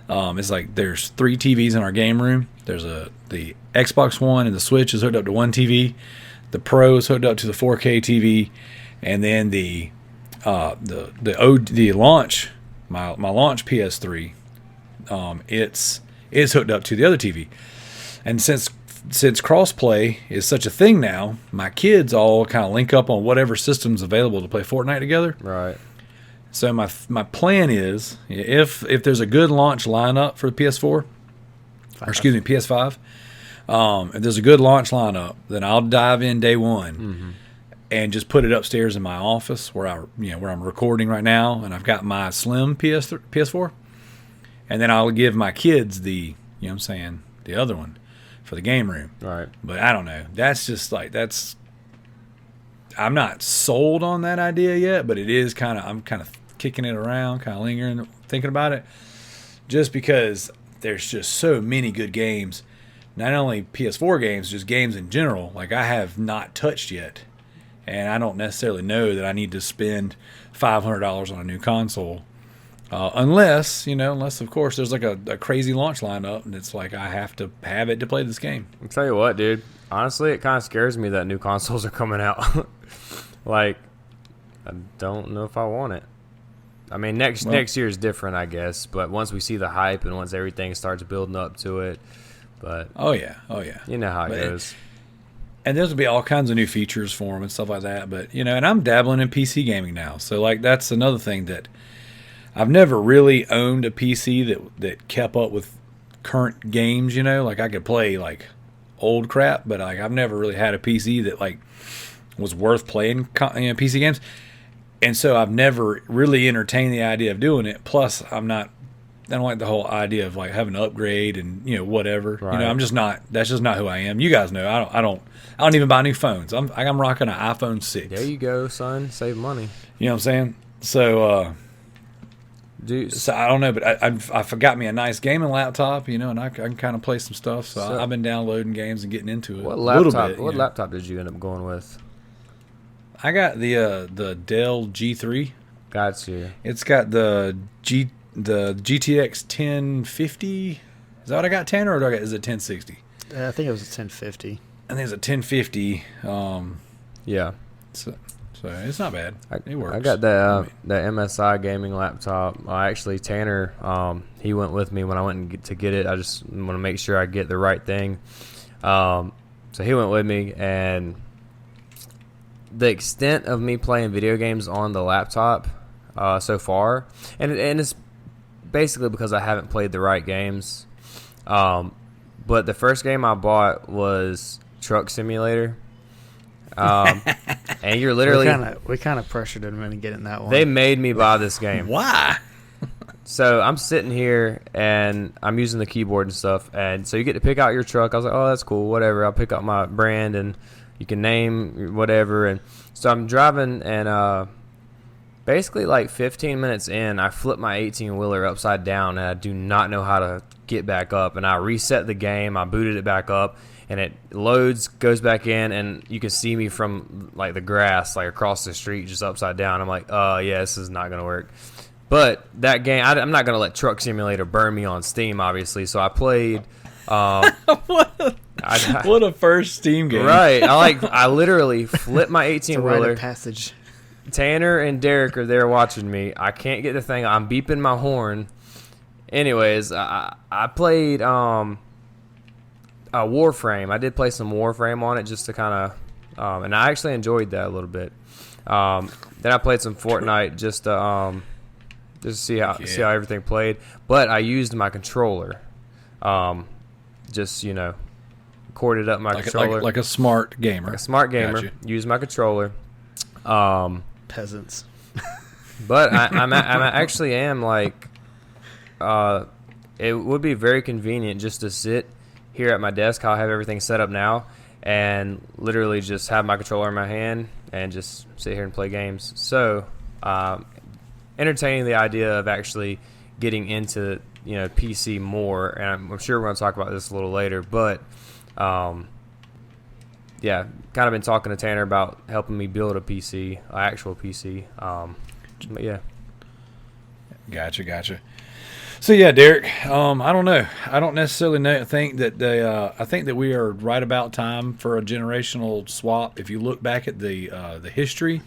it's like there's 3 TVs in our game room. There's the Xbox One and the Switch is hooked up to one TV. The Pro is hooked up to the 4K TV, and then the launch my launch PS3, it's hooked up to the other TV. And since crossplay is such a thing now, my kids all kind of link up on whatever system's available to play Fortnite together. Right. So my plan is, if there's a good launch lineup for the PS4, or excuse me, PS5, if there's a good launch lineup, then I'll dive in day one and just put it upstairs in my office where I'm recording right now, and I've got my slim PS4, and then I'll give my kids the other one for the game room. Right. But I don't know. That's just like I'm not sold on that idea yet, but it is I'm kind of kicking it around, kind of lingering, thinking about it, just because there's just so many good games, not only PS4 games, just games in general, like I have not touched yet, and I don't necessarily know that I need to spend $500 on a new console, unless of course there's like a crazy launch lineup, and it's like I have to have it to play this game. I'll tell you what, dude. Honestly, it kind of scares me that new consoles are coming out. Like, I don't know if I want it. I mean, next year is different, I guess. But once we see the hype and once everything starts building up to it, but oh yeah, you know how it goes. And there's gonna be all kinds of new features for them and stuff like that. But and I'm dabbling in PC gaming now, so like that's another thing that I've never really owned a PC that kept up with current games. Like I could play like old crap, but like I've never really had a PC that like was worth playing PC games, and so I've never really entertained the idea of doing it. Plus, I don't like the whole idea of like having to upgrade and whatever. Right. I'm just not. That's just not who I am. You guys know I don't even buy new phones. I'm rocking an iPhone 6. There you go, son. Save money. You know what I'm saying? So. Dude, So I don't know, but I forgot me a nice gaming laptop, and I can kind of play some stuff. So I've been downloading games and getting into it what a little laptop? bit. What laptop did you end up going with? I got the Dell G3. Got you. It's got the GTX 1050. Is that what I got, Tanner, or is it 1060? I think it was a 1050. I think it's a 1050. Yeah. So it's not bad. It works. I got the MSI gaming laptop. Actually, Tanner, he went with me when I went to get it. I just want to make sure I get the right thing. So he went with me, and the extent of me playing video games on the laptop, so far, and it's basically because I haven't played the right games. But the first game I bought was Truck Simulator. And you're literally we kind of pressured him into getting that one. they made me buy this game. Why? So I'm sitting here and I'm using the keyboard and stuff, and so you get to pick out your truck. I was like, oh, that's cool, whatever. I'll pick out my brand and you can name whatever. And so I'm driving, and basically like 15 minutes in, I flipped my 18-wheeler upside down, and I do not know how to get back up. And I reset the game, I booted it back up, and it loads, goes back in, and you can see me from like the grass, like across the street, just upside down. I'm like, yeah, this is not going to work. But that game, I'm not going to let Truck Simulator burn me on Steam, obviously. So I played. What a first Steam game. Right. I literally flipped my It's a rite 18-wheeler. of passage. Tanner and Derek are there watching me. I can't get the thing. I'm beeping my horn. Anyways, I played Warframe. I did play some Warframe on it just to kind of, and I actually enjoyed that a little bit. Then I played some Fortnite just to see how everything played. But I used my controller, just corded up my controller like a smart gamer. like a smart gamer. Gotcha. Used my controller. Peasants. But I'm actually am like, it would be very convenient just to sit here at my desk. I'll have everything set up now, and literally just have my controller in my hand and just sit here and play games. So, entertaining the idea of actually getting into PC more, and I'm sure we're going to talk about this a little later. But, yeah, kind of been talking to Tanner about helping me build a PC, an actual PC. But yeah. Gotcha. So yeah, Derek. I don't know. I don't necessarily think that I think that we are right about time for a generational swap. If you look back at the history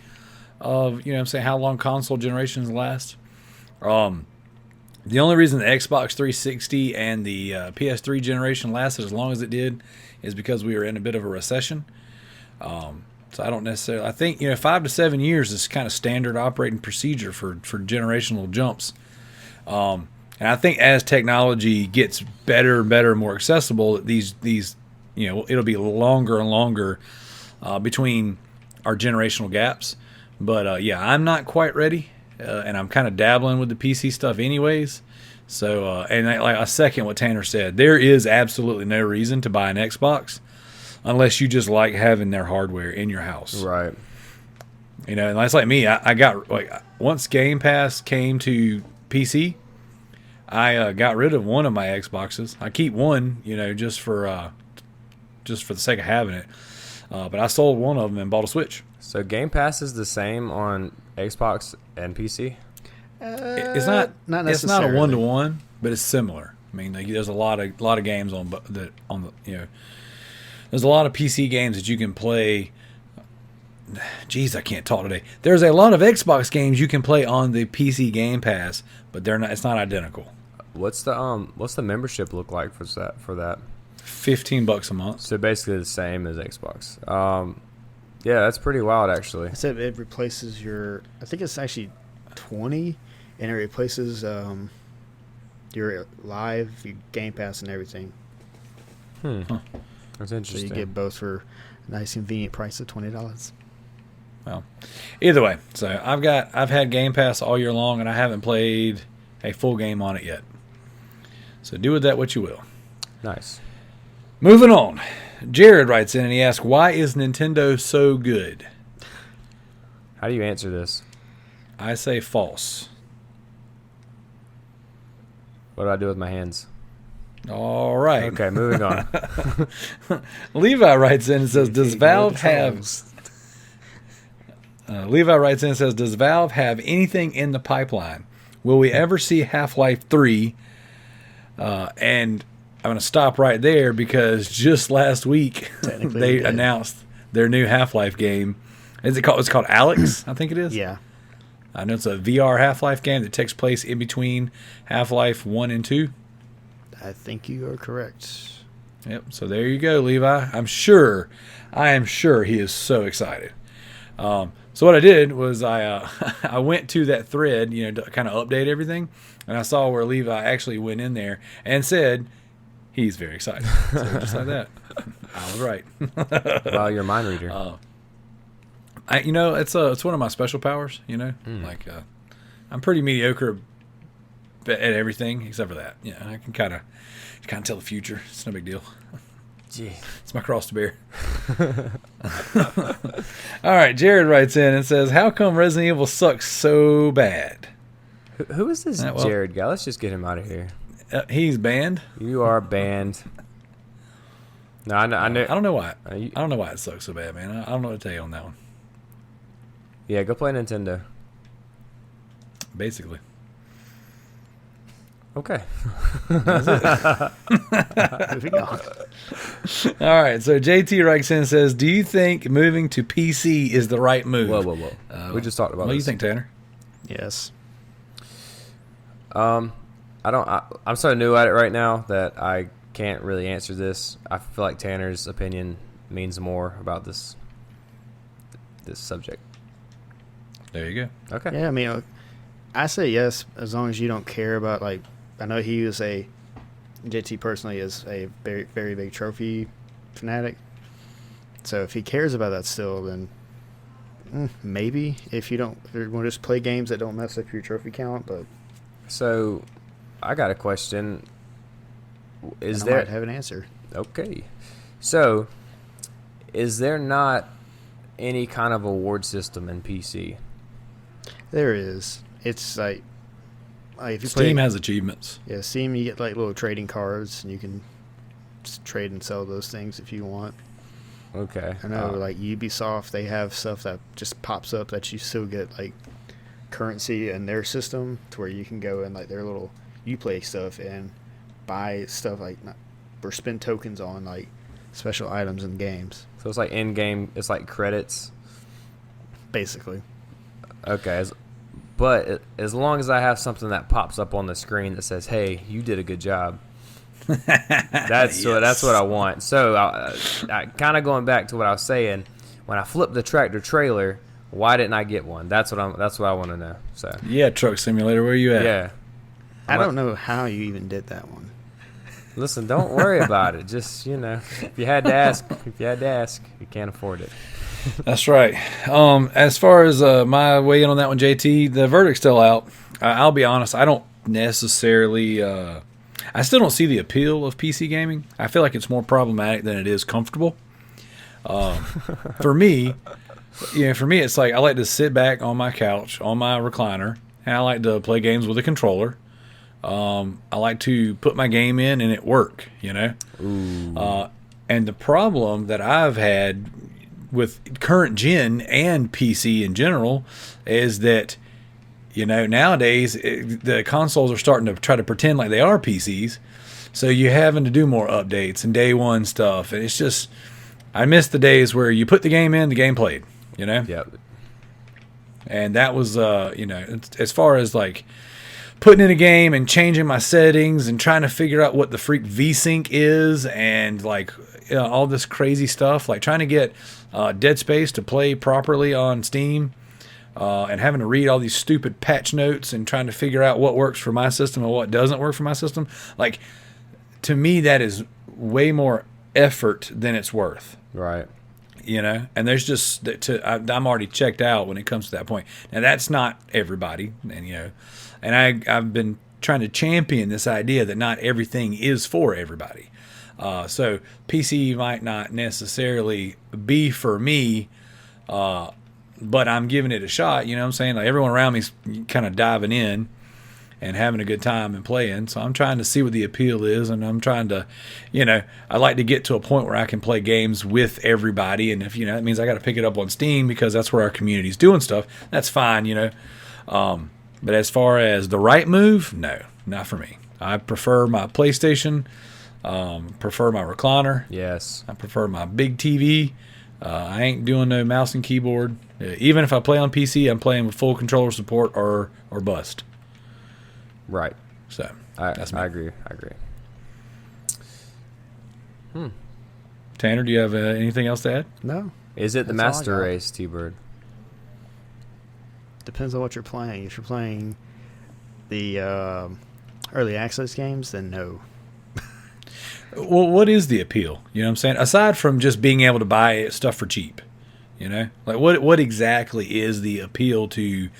of how long console generations last. The only reason the Xbox 360 and the PS3 generation lasted as long as it did is because we were in a bit of a recession. So I don't necessarily. I think 5 to 7 years is kind of standard operating procedure for generational jumps. And I think as technology gets better and better, more accessible, these it'll be longer and longer between our generational gaps. But yeah, I'm not quite ready, and I'm kind of dabbling with the PC stuff anyways. So and I second what Tanner said. There is absolutely no reason to buy an Xbox unless you just like having their hardware in your house. Right. And that's like me. I got once Game Pass came to PC, I got rid of one of my Xboxes. I keep one, just for the sake of having it. But I sold one of them and bought a Switch. So Game Pass is the same on Xbox and PC? It's not necessarily. It's not a 1-to-1, but it's similar. I mean, there's a lot of games there's a lot of PC games that you can play. Jeez, I can't talk today. There's a lot of Xbox games you can play on the PC Game Pass, but it's not identical. What's the membership look like for that? $15 a month. So basically the same as Xbox. Yeah, that's pretty wild actually. I said it replaces your. I think it's actually 20, and it replaces your live, your Game Pass, and everything. That's So interesting. you get both for a nice convenient price of $20. Well, either way, so I've had Game Pass all year long, and I haven't played a full game on it yet. So do with that what you will. Nice. Moving on, Jared writes in and he asks, "Why is Nintendo so good?" How do you answer this? I say false. What do I do with my hands? All right. Okay, moving on. Levi writes in and says, "Does Valve have?" Levi writes in and says, "Does Valve have anything in the pipeline? Will we ever see Half-Life 3?" And I'm going to stop right there because just last week they announced their new Half-Life game. It's called Alex, I think it is. Yeah. I know it's a VR Half-Life game that takes place in between Half-Life 1 and 2. I think you are correct. Yep. So there you go, Levi. I am sure he is so excited. So what I did was I I went to that thread, you know, to kind of update everything, and I saw where Levi actually went in there and said he's very excited. So just like that, I was right. Wow, you're a mind reader. You know, it's one of my special powers. You know, like I'm pretty mediocre at everything except for that. Yeah, I can kind of tell the future. It's no big deal. Gee. It's my cross to bear. All right, Jared writes in and says, "How come Resident Evil sucks so bad?" Who is this well- Jared guy? Let's just get him out of here. He's banned. You are banned. No, I know. I don't know why. You- I don't know why it sucks so bad, man. I don't know what to tell you on that one. Yeah, go play Nintendo. Basically. Okay. Moving on. All right, so JT writes in and says, "Do you think moving to PC is the right move?" Whoa. We just talked about What do you this. think, Tanner? Yes. I'm so new at it right now that I can't really answer this. I feel like Tanner's opinion means more about this subject. There you go. Okay. Yeah, I mean, I say yes as long as you don't care about, like, I know JT personally is a very, very big trophy fanatic. So if he cares about that still, then maybe if you want to just play games that don't mess up your trophy count, but So, I got a question. Is I there might have an answer. Okay. So, is there not any kind of award system in PC? There is. It's like if you Steam play, has achievements. yeah, Steam, you get like little trading cards, and you can just trade and sell those things if you want. Okay. I know, like Ubisoft, they have stuff that just pops up that you still get like currency in their system, to where you can go and like their little Uplay stuff and buy stuff like or spend tokens on like special items in games, So it's like in-game, it's like credits. basically. Okay. But as long as I have something that pops up on the screen that says, "Hey, you did a good job," that's what I want. So, I kind of going back to what I was saying, when I flipped the tractor trailer, why didn't I get one? That's what I want to know. So, Yeah, Truck Simulator. Where you at? yeah. I don't know how you even did that one. Listen, don't worry about it. Just, if you had to ask, you can't afford it. That's right. As far as my weigh in on that one, JT, the verdict's still out. I'll be honest, I don't necessarily. I still don't see the appeal of PC gaming. I feel like it's more problematic than it is comfortable. For me, it's like I like to sit back on my couch, on my recliner, and I like to play games with a controller. I like to put my game in and it work, And the problem that I've had with current gen and PC in general is that, nowadays the consoles are starting to try to pretend like they are PCs. So you're having to do more updates and day one stuff. And it's just, I miss the days where you put the game in, the game played, Yep. And that was, as far as like putting in a game and changing my settings and trying to figure out what the freak VSync is and like all this crazy stuff, like trying to get Dead Space to play properly on Steam and having to read all these stupid patch notes and trying to figure out what works for my system and what doesn't work for my system. Like, to me, that is way more effort than it's worth. Right. And there's just I'm already checked out when it comes to that point. Now that's not everybody, and I've been trying to champion this idea that not everything is for everybody. So PC might not necessarily be for me, but I'm giving it a shot. You know what I'm saying? Like, everyone around me's kind of diving in and having a good time and playing. So I'm trying to see what the appeal is, and I'm trying to, I like to get to a point where I can play games with everybody. And if, that means I got to pick it up on Steam because that's where our community's doing stuff, that's fine, But as far as the right move, no, not for me. I prefer my PlayStation, prefer my recliner. Yes. I prefer my big TV. I ain't doing no mouse and keyboard. Even if I play on PC, I'm playing with full controller support or bust. Right. So I agree. Tanner, do you have anything else to add? No. Is it the That's all I master got. race, Tbyrd? depends on what you're playing. If you're playing the early access games, then no. Well, what is the appeal? You know what I'm saying? Aside from just being able to buy stuff for cheap, you know, like what exactly is the appeal to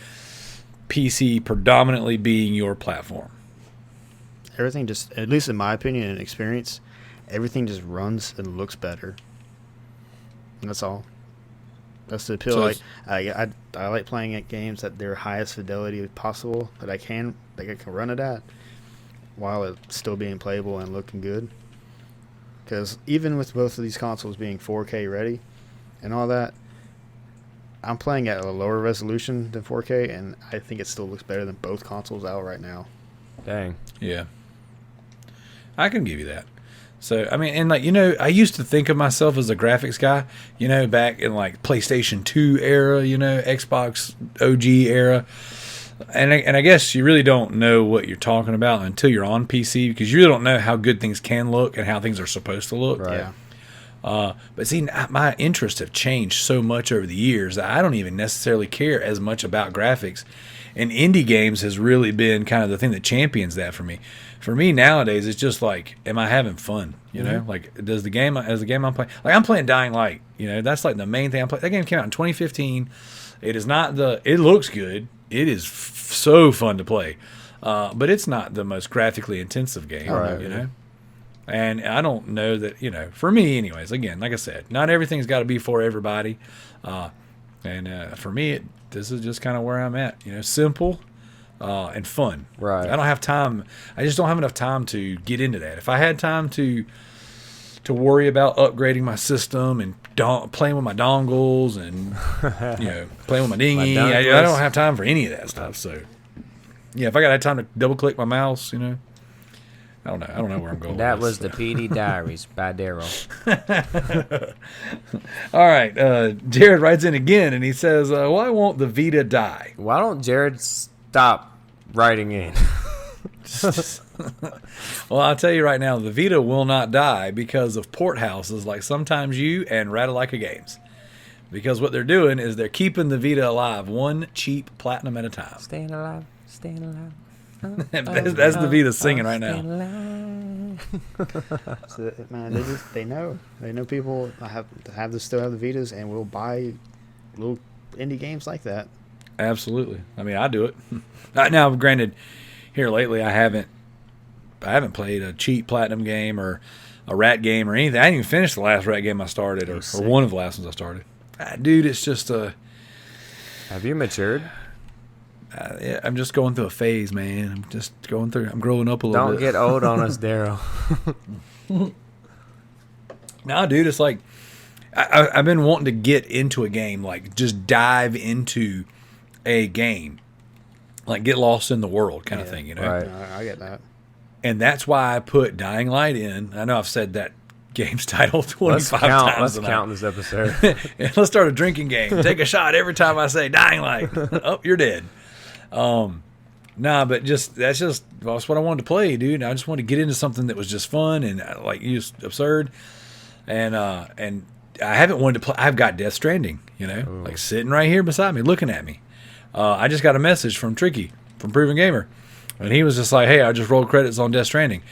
PC predominantly being your platform? Everything just, at least in my opinion and experience, everything just runs and looks better. And that's all. That's the appeal. So like I like playing at games at their highest fidelity possible that I can run it at, while it's still being playable and looking good. Because even with both of these consoles being 4K ready and all that, I'm playing at a lower resolution than 4K, and I think it still looks better than both consoles out right now. Dang. Yeah. I can give you that. So, I mean, and like, you know, I used to think of myself as a graphics guy, you know, back in like PlayStation 2 era, you know, Xbox OG era. And I guess you really don't know what you're talking about until you're on PC, because you really don't know how good things can look and how things are supposed to look. Right. Yeah. But see, my interests have changed so much over the years that I don't even necessarily care as much about graphics. And indie games has really been kind of the thing that champions that for me. For me nowadays, it's just like, am I having fun? You know, like, is the game I'm playing? Like, I'm playing Dying Light. You know, that's like the main thing I'm playing. That game came out in 2015. It is not it looks good. It is so fun to play. But it's not the most graphically intensive game, you know? And I don't know that, you know, for me anyways, again, like I said, not everything's got to be for everybody. And for me, this is just kind of where I'm at, you know, simple and fun. Right. I don't have time. I just don't have enough time to get into that. If I had time to worry about upgrading my system and playing with my dongles and, you know, playing with my dinghy, I don't have time for any of that stuff. So, yeah, if I got time to double click my mouse, you know, I don't know where I'm going. That with was this, the PD Diaries by Darrell. All right, Jared writes in again, and he says, why won't the Vita die? Why don't Jared stop writing in? Well, I'll tell you right now, the Vita will not die because of port houses like Sometimes You and Ratalaika Games. Because what they're doing is they're keeping the Vita alive one cheap platinum at a time. Staying alive, staying alive. That's the Vita singing right now. So, man, they know people still have the Vitas and will buy little indie games like that. Absolutely. I mean, I do it. Now, granted, here lately I haven't played a cheap platinum game or a rat game or anything. I didn't even finish the last rat game I started, or one of the last ones I started. Dude, it's just Have you matured? Yeah, I'm just going through a phase, man. I'm growing up a little bit. Don't get old on us, Darrell. Nah, dude, it's like I've been wanting to get into a game, like just dive into a game, like get lost in the world kind of thing, you know? Right. I get that. And that's why I put Dying Light in. I know I've said that game's title 25 times. Let's count this episode. And let's start a drinking game. Take a shot every time I say Dying Light. Oh, you're dead. Nah, but that's what I wanted to play, dude. I just wanted to get into something that was just fun and like just absurd. And I haven't wanted to play. I've got Death Stranding, you know, like sitting right here beside me, looking at me. I just got a message from Tricky from Proven Gamer, and he was just like, "Hey, I just rolled credits on Death Stranding.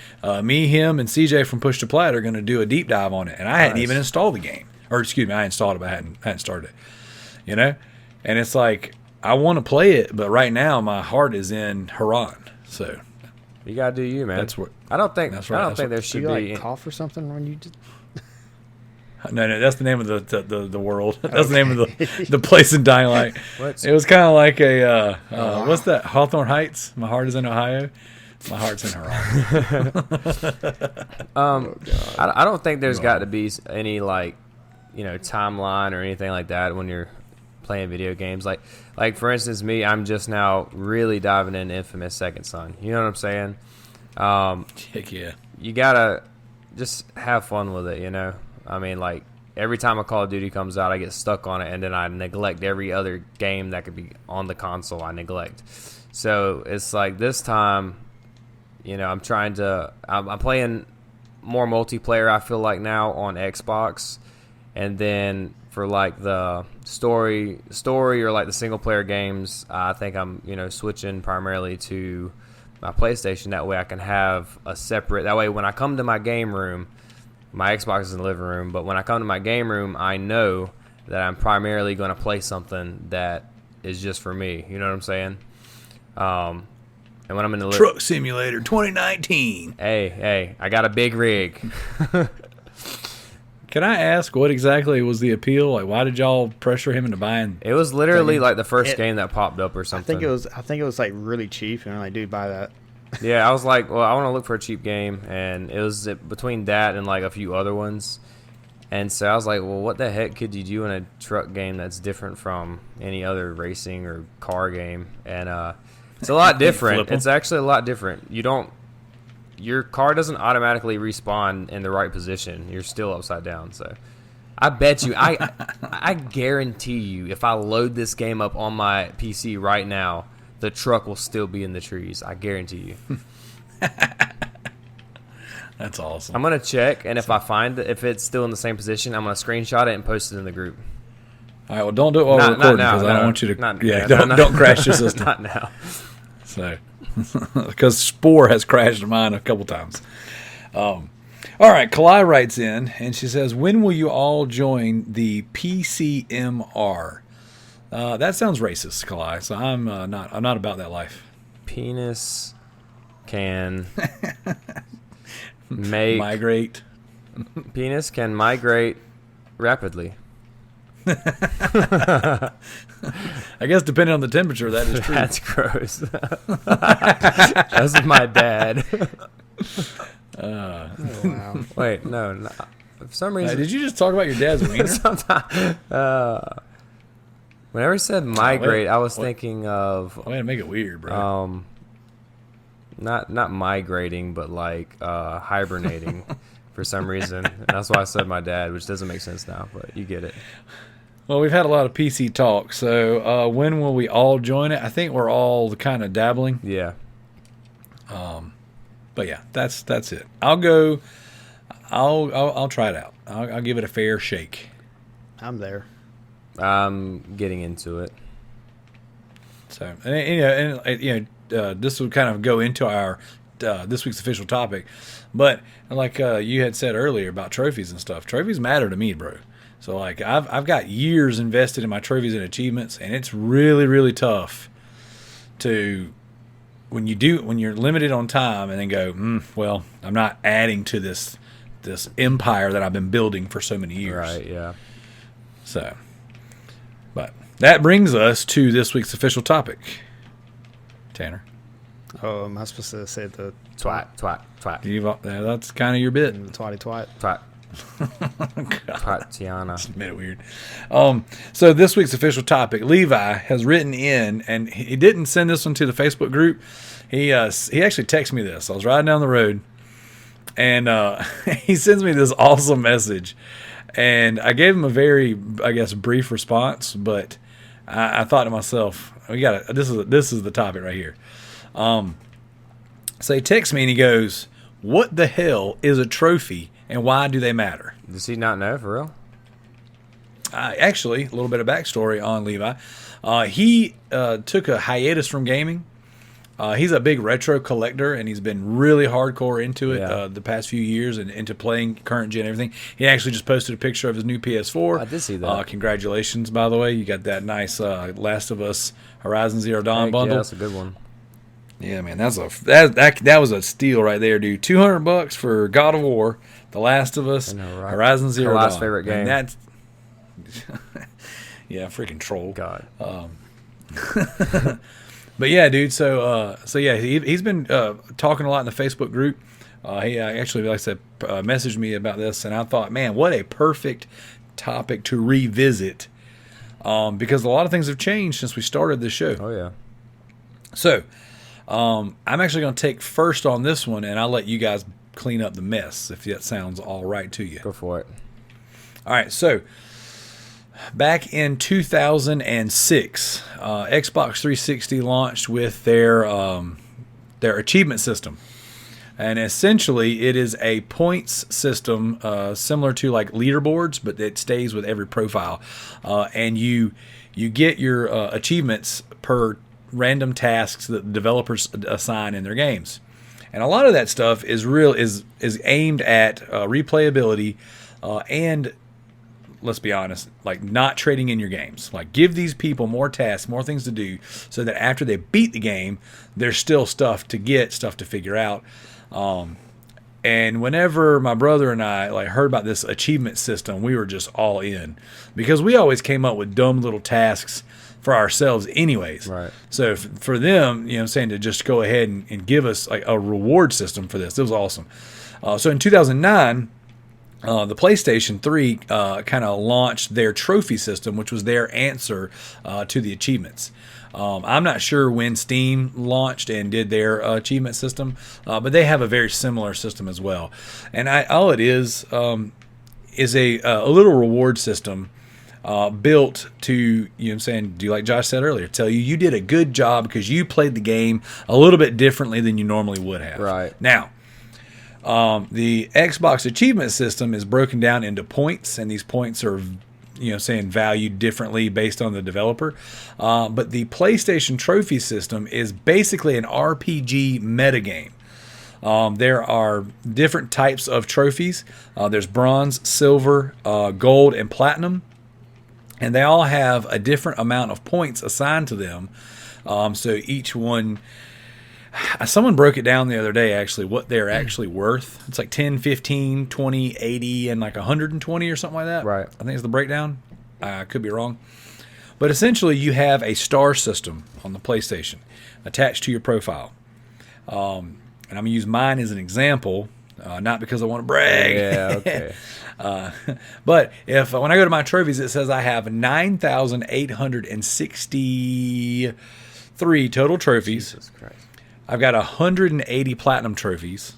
Me, him, and CJ from Push to Plat are going to do a deep dive on it." And I hadn't even installed the game, or excuse me, I installed it, but I hadn't started it. You know, and it's like I want to play it, but right now my heart is in Haran. So You gotta do you, man. That's what. I don't think. That's I right. don't That's think there Do should you be. like cough or something when you just... No, that's the name of the world. That's the name of the place in Dying Light. What's- It was kind of like a what's that? Hawthorne Heights. My heart is in Ohio. My heart's in Haran. I don't think there's got to be any timeline or anything like that when you're playing video games. Like for instance, me, I'm just now really diving into Infamous Second Son. You know what I'm saying? Heck yeah. You gotta just have fun with it. You know, I mean, like every time a Call of Duty comes out, I get stuck on it, and then I neglect every other game that could be on the console. I neglect. So it's like this time, you know, I'm playing more multiplayer, I feel like now on Xbox, and then for like the story or like the single player games, I think I'm switching primarily to my PlayStation. That way I can have a separate. That way when I come to my game room, my Xbox is in the living room, but when I come to my game room, I know that I'm primarily going to play something that is just for me. You know what I'm saying? And when I'm in the Truck Simulator 2019. Hey, I got a big rig. Can I ask what exactly was the appeal? Like, why did y'all pressure him into buying? It was literally like the first game that popped up or something. I think it was like really cheap, and I'm like, dude, buy that. Yeah, I was like, well, I want to look for a cheap game, and it was between that and like a few other ones. And so I was like, well, what the heck could you do in a truck game that's different from any other racing or car game? And it's a lot different. It's actually a lot different. Your car doesn't automatically respawn in the right position. You're still upside down. So I bet you, I guarantee you, if I load this game up on my PC right now, the truck will still be in the trees. I guarantee you. That's awesome. I'm gonna check, and if I find if it's still in the same position, I'm gonna screenshot it and post it in the group. All right. Well, don't do it while we're recording because I don't want you to. Don't crash your system. Not now. So, because Spore has crashed mine a couple times. All right. Kalai writes in and she says, "When will you all join the PCMR?" That sounds racist, Kalai. So I'm not about that life. Penis can migrate. Penis can migrate rapidly. I guess depending on the temperature, that is true. That's gross. That's my dad. Oh, wow. Wait, no. For some reason, did you just talk about your dad's wiener? Whenever he said migrate, I was thinking of Way to make it weird, bro. not migrating, but like hibernating for some reason. And that's why I said my dad, which doesn't make sense now, but you get it. Well, we've had a lot of PC talk, so when will we all join it? I think we're all kind of dabbling. Yeah. But yeah, that's it. I'll go. I'll try it out. I'll give it a fair shake. I'm there. I'm getting into it. So, this will kind of go into our this week's official topic. But like you had said earlier about trophies and stuff, trophies matter to me, bro. So like I've got years invested in my trophies and achievements, and it's really, really tough to when you're limited on time and then go, well, I'm not adding to this empire that I've been building for so many years. Right, yeah. So, but that brings us to this week's official topic. Tanner. Oh, am I supposed to say the Twat. That's kind of your bit. the twatty twat? Twat. Twatiana. Made it weird. So this week's official topic, Levi has written in, and he didn't send this one to the Facebook group. He actually texted me this. I was riding down the road, and he sends me this awesome message, and I gave him a very, I guess, brief response, but I thought to myself, this is the topic right here. So he texts me and he goes, "What the hell is a trophy and why do they matter?" Does he not know for real? Actually, a little bit of backstory on Levi. He took a hiatus from gaming. He's a big retro collector, and he's been really hardcore into it the past few years and into playing current gen and everything. He actually just posted a picture of his new PS4. I did see that. Congratulations, by the way. You got that nice Last of Us Horizon Zero Dawn bundle. Yeah, that's a good one. Yeah, man, that was a steal right there, dude. $200 for God of War, The Last of Us, Horizon Zero Dawn. Last favorite game. And that's yeah, freaking troll. God. But yeah, dude. So yeah, he's been talking a lot in the Facebook group. He actually, like I said, messaged me about this, and I thought, man, what a perfect topic to revisit, because a lot of things have changed since we started this show. Oh yeah. So. I'm actually going to take first on this one, and I'll let you guys clean up the mess, if that sounds all right to you. Go for it. All right, so back in 2006, Xbox 360 launched with their achievement system. And essentially, it is a points system similar to like leaderboards, but it stays with every profile. And you get your achievements per random tasks that the developers assign in their games. And a lot of that stuff is aimed at replayability and, let's be honest, like not trading in your games. Like give these people more tasks, more things to do, so that after they beat the game, there's still stuff to get, stuff to figure out. And whenever my brother and I like heard about this achievement system, we were just all in, because we always came up with dumb little tasks for ourselves anyways. Right. So for them, you know, saying to just go ahead and give us like a reward system for this, it was awesome. So in 2009, the PlayStation 3 kind of launched their trophy system, which was their answer to the achievements. I'm not sure when Steam launched and did their achievement system, but they have a very similar system as well. And all it is a little reward system built to, you know what I'm saying, do like Josh said earlier, tell you did a good job because you played the game a little bit differently than you normally would have. Right. Now, the Xbox achievement system is broken down into points, and these points are, you know, saying valued differently based on the developer. But the PlayStation trophy system is basically an RPG metagame. There are different types of trophies. There's bronze, silver, gold, and platinum. And they all have a different amount of points assigned to them. So each one, someone broke it down the other day, actually, what they're actually worth. It's like 10, 15, 20, 80, and like 120 or something like that. Right. I think it's the breakdown. I could be wrong. But essentially, you have a star system on the PlayStation attached to your profile. And I'm going to use mine as an example, not because I want to brag. Yeah, okay. But when I go to my trophies, it says I have 9,863 total trophies. Jesus Christ. I've got 180 platinum trophies,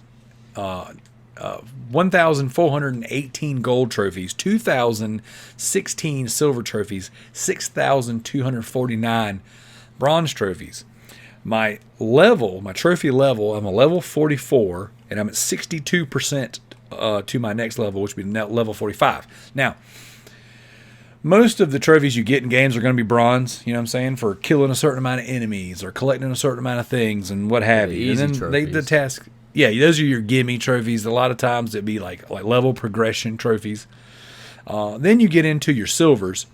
1,418 gold trophies, 2,016 silver trophies, 6,249 bronze trophies. My trophy level, I'm a level 44, and I'm at 62% to my next level, which would be level 45. Now, most of the trophies you get in games are going to be bronze, you know what I'm saying, for killing a certain amount of enemies or collecting a certain amount of things and what have you. Easy And then the trophies. task, yeah, those are your gimme trophies. A lot of times it'd be like level progression trophies. Then you get into your silvers,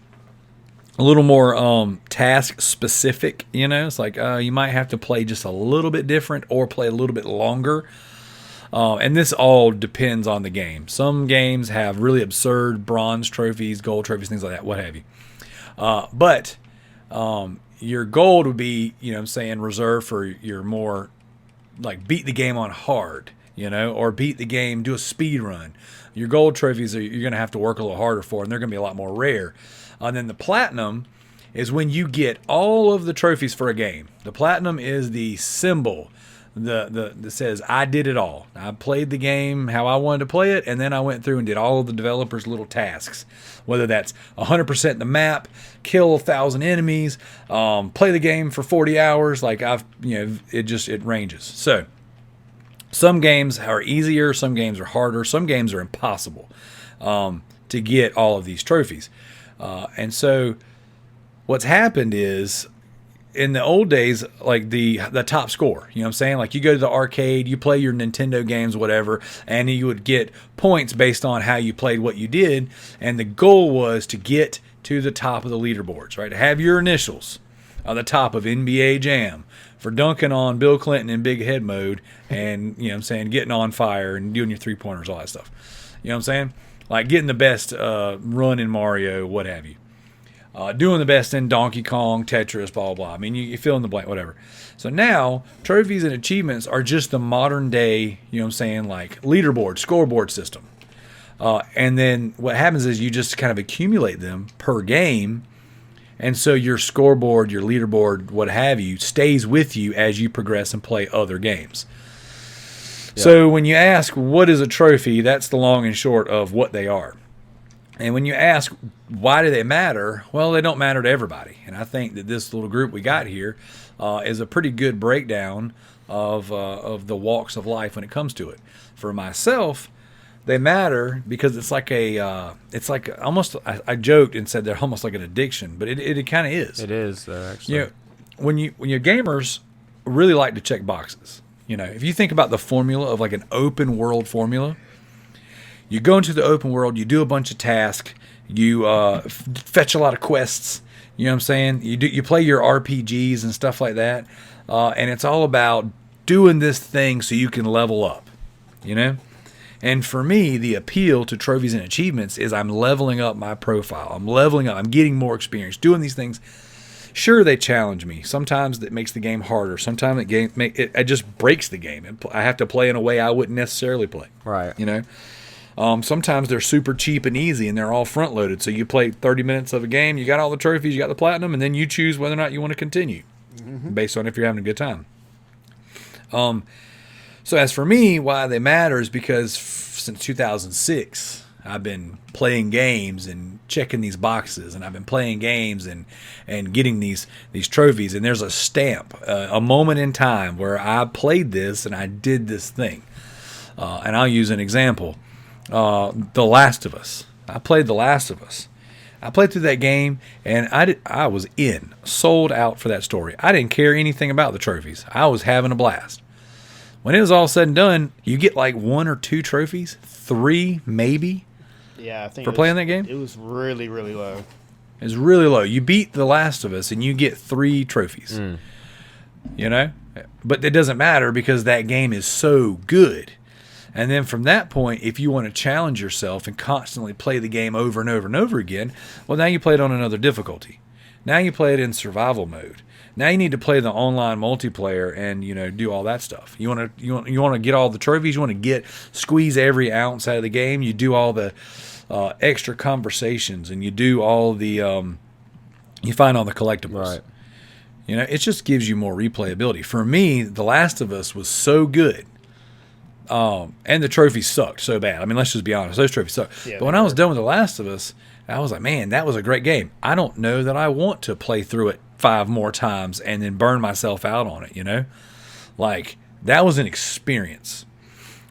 a little more task specific, you know. It's like you might have to play just a little bit different or play a little bit longer. And this all depends on the game. Some games have really absurd bronze trophies, gold trophies, things like that, what have you. But your gold would be, you know what I'm saying, reserved for your more, like, beat the game on hard, you know, or beat the game, do a speed run. Your gold trophies you're going to have to work a little harder for, and they're going to be a lot more rare. And then the platinum is when you get all of the trophies for a game. The platinum is the symbol that says, I did it all. I played the game how I wanted to play it, and then I went through and did all of the developers' little tasks. Whether that's 100% the map, kill 1,000 enemies, play the game for 40 hours, like it ranges. So some games are easier, some games are harder, some games are impossible to get all of these trophies. And so what's happened is, in the old days, like the top score, you know what I'm saying? Like you go to the arcade, you play your Nintendo games, whatever, and you would get points based on how you played what you did. And the goal was to get to the top of the leaderboards, right? To have your initials on the top of NBA Jam for dunking on Bill Clinton in big head mode and, you know what I'm saying, getting on fire and doing your 3-pointers, all that stuff. You know what I'm saying? Like getting the best run in Mario, what have you. Doing the best in Donkey Kong, Tetris, blah, blah, blah. I mean, you fill in the blank, whatever. So now, trophies and achievements are just the modern day, you know what I'm saying, like leaderboard, scoreboard system. And then what happens is you just kind of accumulate them per game. And so your scoreboard, your leaderboard, what have you, stays with you as you progress and play other games. Yep. So when you ask what is a trophy, that's the long and short of what they are. And when you ask, why do they matter? Well, they don't matter to everybody. And I think that this little group we got here is a pretty good breakdown of the walks of life when it comes to it. For myself, they matter because it's like almost, I joked and said they're almost like an addiction, but it kind of is. It is, actually. You know, when your gamers really like to check boxes, you know, if you think about the formula of like an open world formula, you go into the open world, you do a bunch of tasks, you fetch a lot of quests, you know what I'm saying? You play your RPGs and stuff like that, and it's all about doing this thing so you can level up, you know? And for me, the appeal to trophies and achievements is I'm leveling up my profile. I'm leveling up. I'm getting more experience doing these things. Sure, they challenge me. Sometimes it makes the game harder. Sometimes it just breaks the game. I have to play in a way I wouldn't necessarily play. Right. You know? Sometimes they're super cheap and easy, and they're all front-loaded. So you play 30 minutes of a game, you got all the trophies, you got the platinum, and then you choose whether or not you want to continue based on if you're having a good time. So as for me, why they matter is because since 2006, I've been playing games and checking these boxes, and I've been playing games and getting these trophies. And there's a stamp, a moment in time where I played this and I did this thing. And I'll use an example. The Last of Us. I played The Last of Us. I played through that game, and I was sold out for that story. I didn't care anything about the trophies. I was having a blast. When it was all said and done, you get like 1 or 2 trophies, 3 maybe. Yeah, I think for playing that game. It was really, really low. It was really low. You beat The Last of Us, and you get 3 trophies. You know, but it doesn't matter because that game is so good. And then from that point, if you want to challenge yourself and constantly play the game over and over and over again, well, now you play it on another difficulty. Now you play it in survival mode. Now you need to play the online multiplayer and, you know, do all that stuff. You want to get all the trophies. You want to squeeze every ounce out of the game. You do all the extra conversations, and you do all the you find all the collectibles. Right. You know, it just gives you more replayability. For me, The Last of Us was so good. And the trophies sucked so bad. I mean, let's just be honest. Those trophies sucked. Yeah, but when I was done with The Last of Us, I was like, man, that was a great game. I don't know that I want to play through it 5 more times and then burn myself out on it, you know? Like, that was an experience.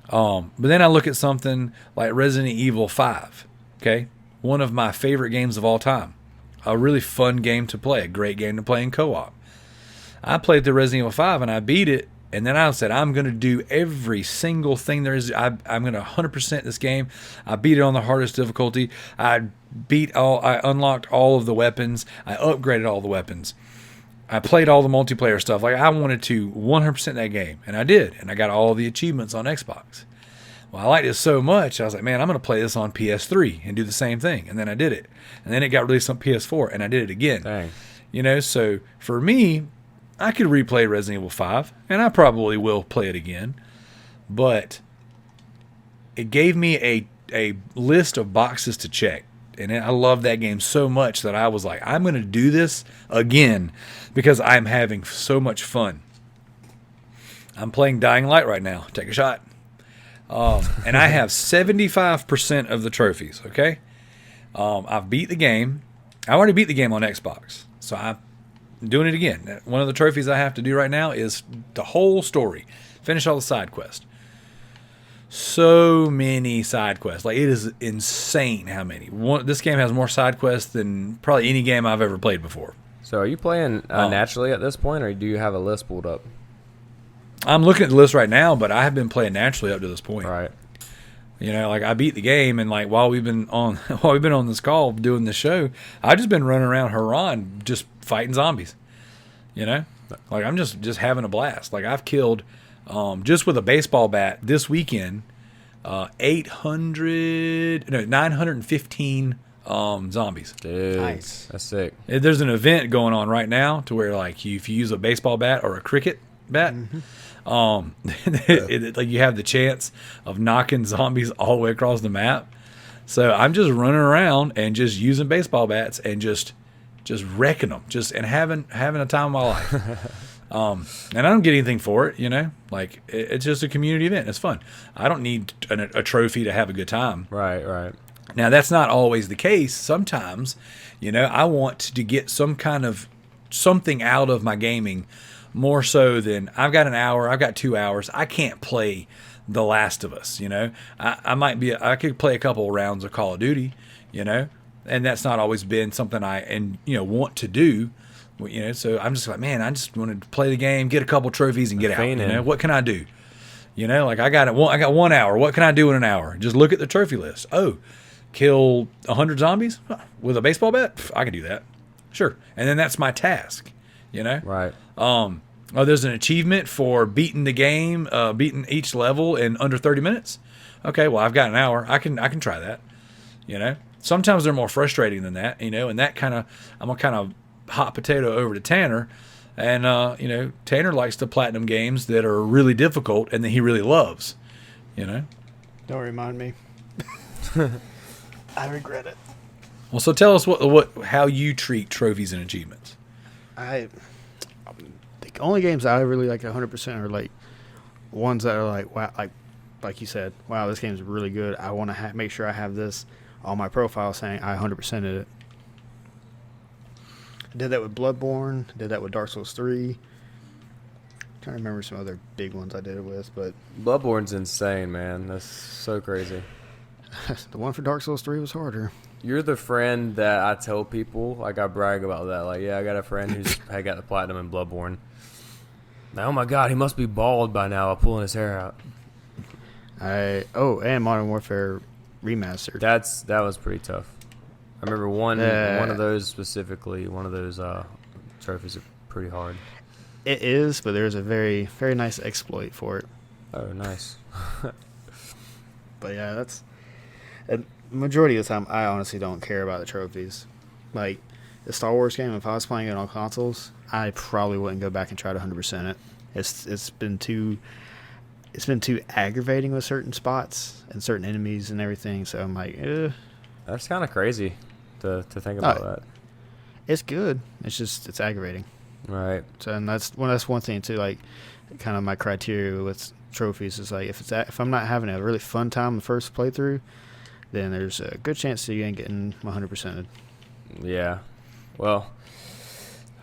But then I look at something like Resident Evil 5, okay? One of my favorite games of all time. A really fun game to play. A great game to play in co-op. I played the Resident Evil 5 and I beat it. And then I said, I'm going to do every single thing there is. I'm going to 100% this game. I beat it on the hardest difficulty. I unlocked all of the weapons. I upgraded all the weapons. I played all the multiplayer stuff. Like, I wanted to 100% that game. And I did. And I got all the achievements on Xbox. Well, I liked it so much, I was like, man, I'm going to play this on PS3 and do the same thing. And then I did it. And then it got released on PS4, and I did it again. Dang. You know, so for me, I could replay Resident Evil 5, and I probably will play it again. But it gave me a list of boxes to check. And I love that game so much that I was like, I'm going to do this again because I'm having so much fun. I'm playing Dying Light right now. Take a shot. And I have 75% of the trophies, okay? I've beat the game. I already beat the game on Xbox, so I'm doing it again. One of the trophies I have to do right now is the whole story. Finish all the side quests. So many side quests. Like, it is insane how many. This game has more side quests than probably any game I've ever played before. So are you playing naturally at this point, or do you have a list pulled up? I'm looking at the list right now, but I have been playing naturally up to this point. Right. You know, like, I beat the game, and like while we've been on this call doing the show, I've just been running around Haran just fighting zombies. You know, like, I'm just having a blast. Like, I've killed just with a baseball bat this weekend 915 zombies. Dude, Nice. That's sick. There's an event going on right now to where, like, if you use a baseball bat or a cricket bat, like, you have the chance of knocking zombies all the way across the map. So I'm just running around and just using baseball bats and just wrecking them, and having a time of my life. And I don't get anything for it, you know. Like, it's just a community event. It's fun. I don't need a trophy to have a good time. Right. Now, that's not always the case. Sometimes, I want to get some kind of something out of my gaming more so than I've got an hour, I've got 2 hours. I can't play The Last of Us, I could play a couple of rounds of Call of Duty, and that's not always been something I want to do. So I'm just like, man, I just wanted to play the game, get a couple trophies, and get out. What can I do? Like I got 1 hour. What can I do in an hour? Just look at the trophy list. Oh, kill 100 zombies with a baseball bat? I can do that. Sure. And then that's my task. Right. There's an achievement for beating the game, beating each level in under 30 minutes. Okay, well, I've got an hour. I can try that. Sometimes they're more frustrating than that. And that I'm a kind of hot potato over to Tanner. And, Tanner likes the platinum games that are really difficult and that he really loves, Don't remind me. I regret it. Well, so tell us how you treat trophies and achievements. The only games I really like 100% are like ones that are like, wow, like you said, wow, this game's really good. I want to make sure I have this on my profile saying I 100%ed it. I did that with Bloodborne. Did that with Dark Souls 3. Trying to remember some other big ones I did it with, but Bloodborne's insane, man. That's so crazy. the one for Dark Souls 3 was harder. You're the friend that I tell people, like I brag about that. Like, yeah, I got a friend who's had got the platinum in Bloodborne. Now, oh my God, he must be bald by now, pulling his hair out. And Modern Warfare Remastered. That was pretty tough. I remember one of those specifically. One of those trophies are pretty hard. It is, but there's a very, very nice exploit for it. Oh, nice. But yeah, that's a majority of the time. I honestly don't care about the trophies. Like the Star Wars game, if I was playing it on consoles, I probably wouldn't go back and try to 100% it. It's been too aggravating with certain spots and certain enemies and everything. So I'm like, That's kind of crazy to think about that. It's good. It's aggravating. Right. So and that's one thing too. Like, kind of my criteria with trophies is like if I'm not having a really fun time the first playthrough, then there's a good chance that you ain't getting 100%ed. Yeah. Well,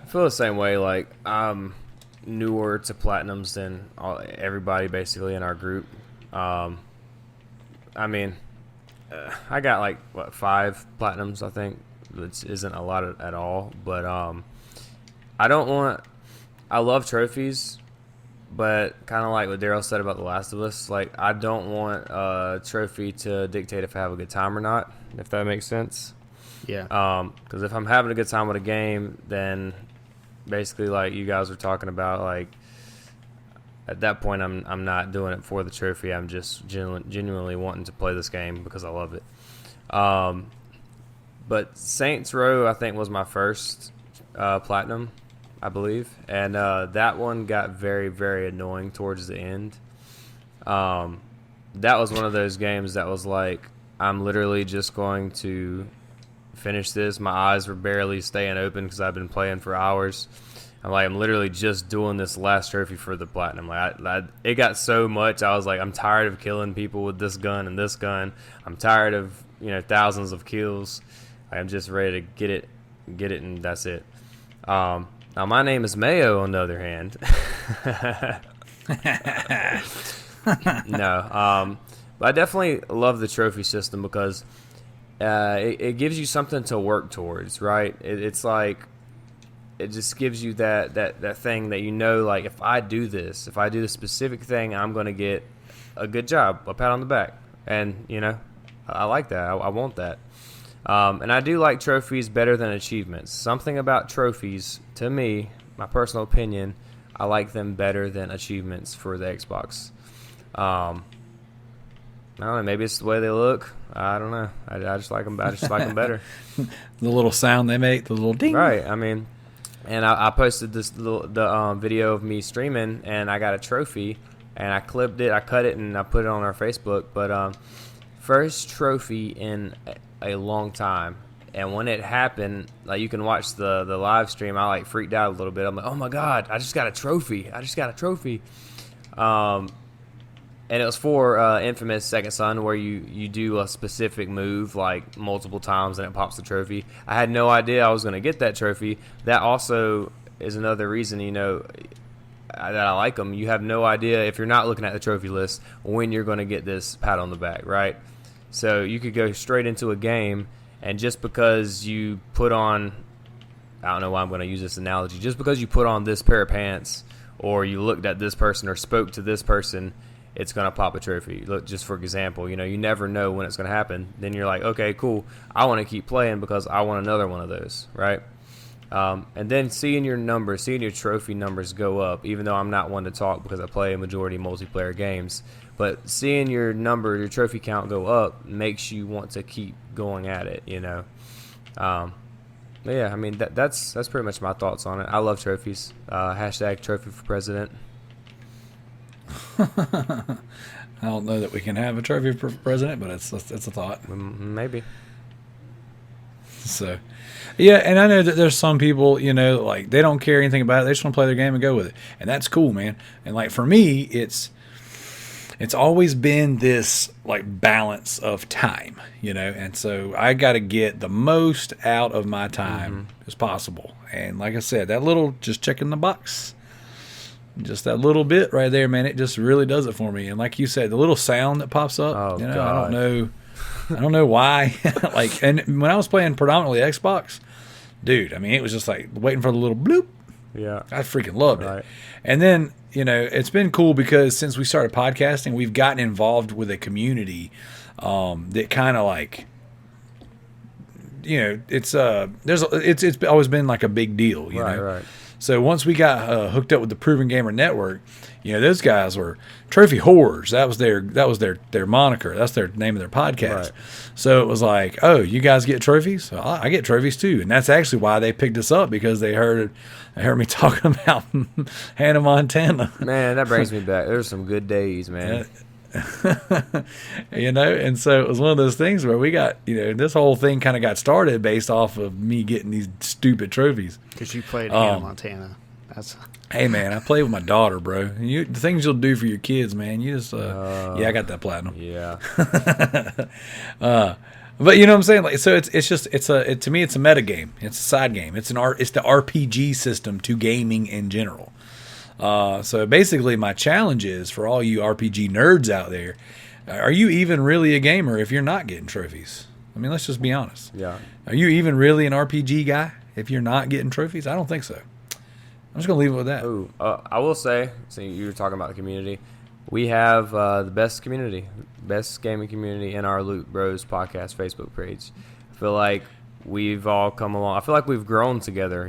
I feel the same way. Like, I'm newer to platinums than everybody basically in our group. I mean, I got like 5 platinums, I think, which isn't a lot at all. But I love trophies, but kind of like what Darrell said about The Last of Us, like I don't want a trophy to dictate if I have a good time or not, if that makes sense. Yeah. Because if I'm having a good time with a game, then basically like you guys were talking about, like at that point I'm not doing it for the trophy. I'm just genuinely wanting to play this game because I love it. But Saints Row I think was my first platinum, I believe, and that one got very, very annoying towards the end. That was one of those games that was like, I'm literally just going to finish this. My eyes were barely staying open because I've been playing for hours. I'm literally just doing this last trophy for the platinum. Like, it got so much. I was like, I'm tired of killing people with this gun and this gun. I'm tired of thousands of kills. I'm just ready to get it, and that's it. Now, my name is Mayo, on the other hand. No. But I definitely love the trophy system because it gives you something to work towards, right? It's like, it just gives you that thing that like, if I do this specific thing, I'm going to get a good job, a pat on the back. And, I like that. I want that. And I do like trophies better than achievements. Something about trophies, to me, my personal opinion, I like them better than achievements for the Xbox. I don't know. Maybe it's the way they look. I don't know. I just like them. I just like them better. The little sound they make, the little ding. Right. I mean, and I posted the video of me streaming, and I got a trophy, and I clipped it, I cut it, and I put it on our Facebook. But first trophy in a long time, and when it happened, like you can watch the live stream, I like freaked out a little bit. I'm like, oh my God, I just got a trophy. And it was for Infamous Second Son, where you do a specific move like multiple times and it pops the trophy. I had no idea I was going to get that trophy. That also is another reason, that I like them. You have no idea, if you're not looking at the trophy list, when you're going to get this pat on the back, right? So you could go straight into a game, and just because you put on, I don't know why I'm going to use this analogy, just because you put on this pair of pants, or you looked at this person or spoke to this person, it's going to pop a trophy. Look, just for example, you never know when it's going to happen. Then you're like, okay, cool. I want to keep playing because I want another one of those, right? And then seeing your trophy numbers go up, even though I'm not one to talk because I play a majority multiplayer games, but seeing your trophy count go up makes you want to keep going at it, But yeah, I mean, that's pretty much my thoughts on it. I love trophies. Hashtag trophy for president. I don't know that we can have a trophy for president, but it's a thought. Maybe. So, yeah, and I know that there's some people, like they don't care anything about it. They just want to play their game and go with it, and that's cool, man. And like for me, it's always been this like balance of time, and so I got to get the most out of my time as possible. And like I said, that little just checking the box. Just that little bit right there, man, it just really does it for me. And like you said, the little sound that pops up, God. I don't know why. Like, and when I was playing predominantly Xbox, dude, I mean, it was just like waiting for the little bloop. Yeah. I freaking loved it. And then, it's been cool because since we started podcasting, we've gotten involved with a community that kind of like, it's always been like a big deal, you know. Right. So once we got hooked up with the Proven Gamer Network, those guys were trophy whores. That was their moniker. That's their name of their podcast. Right. So it was like, oh, you guys get trophies? Well, I get trophies too, and that's actually why they picked us up, because they heard me talking about Hannah Montana. Man, that brings me back. There's some good days, man. And so it was one of those things where we got, this whole thing kind of got started based off of me getting these stupid trophies. Because you played Hannah Montana. Hey, man, I play with my daughter, bro. The things you'll do for your kids, man. You just, I got that platinum. Yeah. But you know what I'm saying? Like, so to me, it's a meta game. It's a side game. It's the RPG system to gaming in general. So basically my challenge is for all you RPG nerds out there, are you even really a gamer if you're not getting trophies? I mean, let's just be honest. Yeah. Are you even really an RPG guy if you're not getting trophies? I don't think so. I'm just going to leave it with that. Ooh, I will say, so you were talking about the community, we have the best gaming community in our Loot Bros podcast Facebook page. I feel like we've all come along. I feel like we've grown together,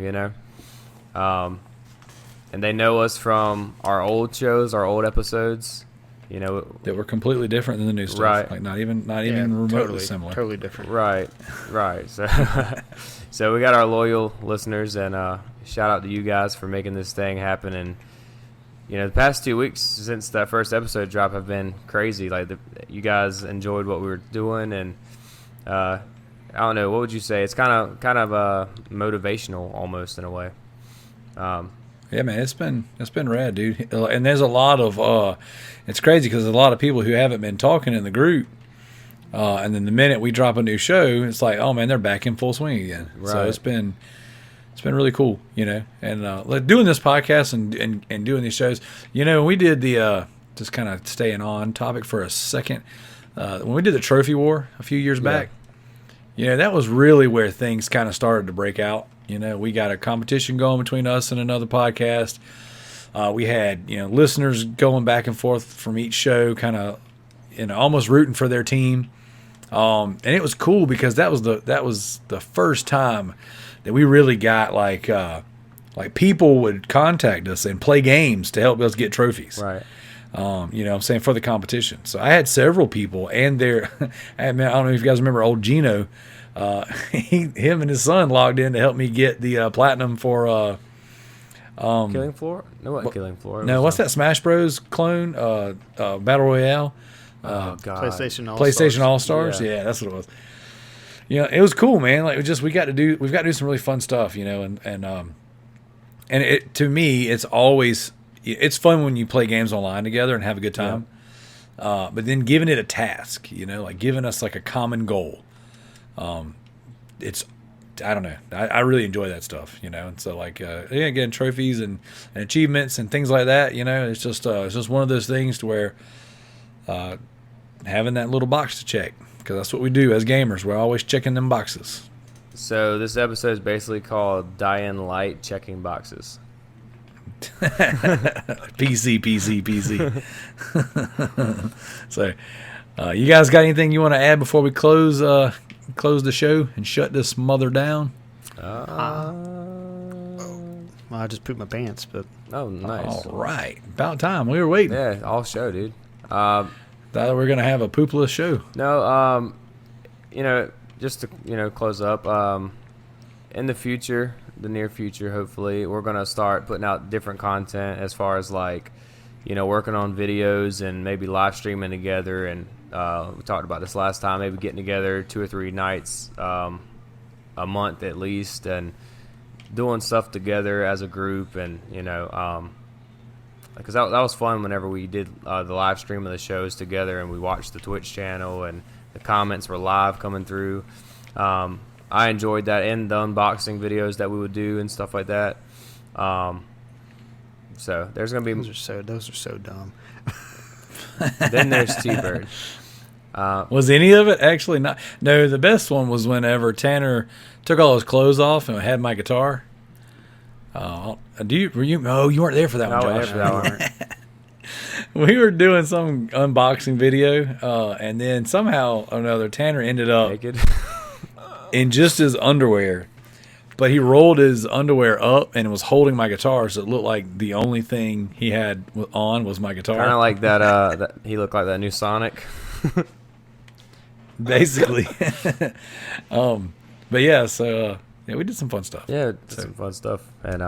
and they know us from our old shows, our old episodes, that were completely different than the new stuff. Right. Like not even remotely totally, similar. Totally different. Right. So, so we got our loyal listeners, and shout out to you guys for making this thing happen. And the past 2 weeks since that first episode drop have been crazy. Like you guys enjoyed what we were doing, and I don't know, what would you say? It's kind of motivational almost in a way. Yeah, man, it's been rad, dude. And there's a lot of it's crazy because there's a lot of people who haven't been talking in the group, and then the minute we drop a new show, it's like, oh man, they're back in full swing again. Right. So it's been really cool, And like doing this podcast and doing these shows, we did the just kind of staying on topic for a second. When we did the Trophy War a few years back, that was really where things kind of started to break out. We got a competition going between us and another podcast. We had, listeners going back and forth from each show, kind of, almost rooting for their team. And it was cool because that was the first time that we really got like people would contact us and play games to help us get trophies. Right. I'm saying, for the competition. So I had several people, and I don't know if you guys remember old Gino. Him and his son logged in to help me get the platinum for Killing Floor? No, what Killing Floor? No, what's that Smash Bros clone? Battle Royale. Oh God. PlayStation All Stars. Yeah, that's what it was. It was cool, man. Like we've got to do some really fun stuff, and it, to me, it's fun when you play games online together and have a good time. but then giving it a task, like giving us like a common goal. It's, I don't know. I really enjoy that stuff, and so like, again, trophies and achievements and things like that, it's just one of those things to where, having that little box to check, because that's what we do as gamers. We're always checking them boxes. So this episode is basically called Dying Light Checking Boxes. PC. So, you guys got anything you want to add before we close the show and shut this mother down? Well, I just pooped my pants, but Oh, nice. All right, about time. We were waiting. Yeah, all show, dude. Thought we were gonna have a poopless show. No, just to close up. In the future, the near future, hopefully, we're gonna start putting out different content as far as like, working on videos and maybe live streaming together. And we talked about this last time, maybe getting together 2 or 3 nights a month at least, and doing stuff together as a group. And because that was fun whenever we did the live stream of the shows together, and we watched the Twitch channel and the comments were live coming through. I enjoyed that, and the unboxing videos that we would do and stuff like that. So there's gonna be those are so dumb. Then there's Tbyrd. Was any of it actually not? No, the best one was whenever Tanner took all his clothes off and had my guitar. You weren't there for that one, No, I Josh. wasn't there for that one. We were doing some unboxing video, and then somehow or another, Tanner ended up Naked. in just his underwear. But he rolled his underwear up and was holding my guitar, so it looked like the only thing he had on was my guitar. Kind of like that. That he looked like that new Sonic. Basically. But yeah, so we did some fun stuff. Yeah, some fun stuff, and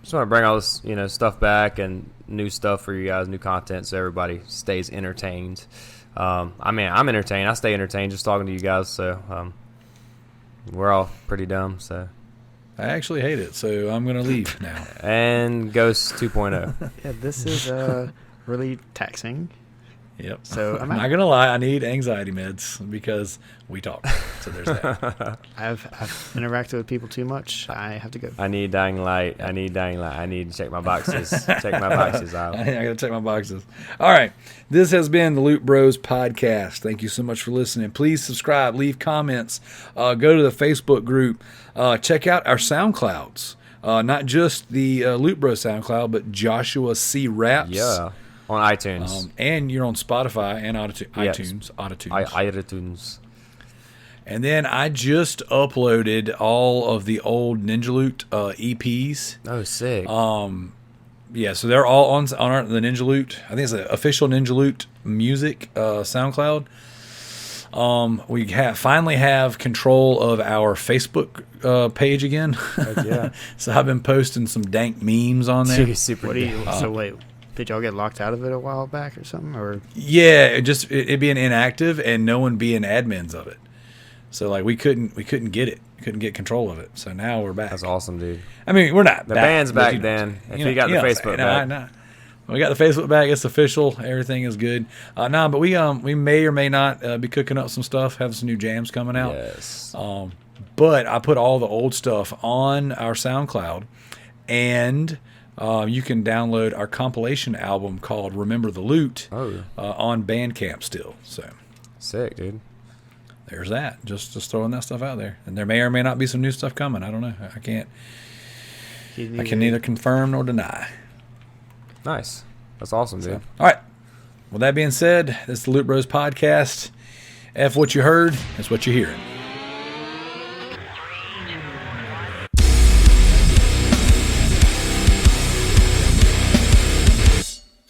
just want to bring all this stuff back and new stuff for you guys, new content, so everybody stays entertained. I'm entertained. I stay entertained just talking to you guys. So we're all pretty dumb. So I actually hate it, so I'm gonna leave now. and Ghost 2.0. Yeah, this is really taxing. Yep. So I'm not gonna lie, I need anxiety meds because we talk. So there's that. I've interacted with people too much. I have to go. I need Dying Light. I need to check my boxes. Check my boxes out. I gotta check my boxes. All right. This has been the Loot Bros podcast. Thank you so much for listening. Please subscribe, leave comments, go to the Facebook group, check out our SoundClouds. Not just the Loot Bros SoundCloud, but Joshua C. Raps. Yeah, on iTunes. And you're on Spotify and iTunes. iTunes. And then I just uploaded all of the old Ninja Loot EPs. Oh, sick. Yeah, so they're all on the Ninja Loot. I think it's the official Ninja Loot music SoundCloud. We finally have control of our Facebook page again. Heck yeah. So I've been posting some dank memes on there. Super. What do you? So wait, did y'all get locked out of it a while back or something? Or Yeah, it being inactive and no one being admins of it. So like we couldn't get it. Couldn't get control of it. So now we're back. That's awesome, dude. I mean, we're not The back, band's but back then. If you got the Facebook back. We got the Facebook back. It's official. Everything is good. But we may or may not be cooking up some stuff. Have some new jams coming out. Yes. But I put all the old stuff on our SoundCloud, and you can download our compilation album called "Remember the Loot" on Bandcamp still. So sick, dude. there's that. Just throwing that stuff out there, and there may or may not be some new stuff coming. I don't know. I can neither confirm nor deny. Nice. That's awesome, dude. All right. With that being said, this is the Loot Bros podcast. F what you heard, it's what you're hearing.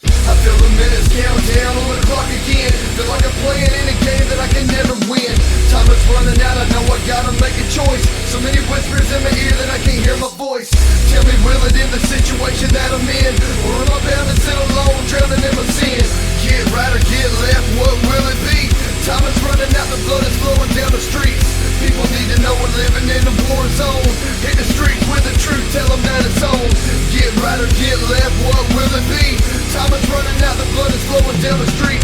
I feel the minutes count down on the clock again. Feel like I'm playing in a game that I can never win. Time is running out, I know I gotta make a choice. So many whispers in my ear that I can't hear my voice. Tell me, will it end the situation that I'm in? Or am I bound to sit alone, drowning in my sin? Get right or get left, what will it be? Time is running out, the blood is flowing down the streets. People need to know we're living in a war zone. Hit the streets with the truth, tell them that it's on. Get right or get left, what will it be? Time is running out, the blood is flowing down the street.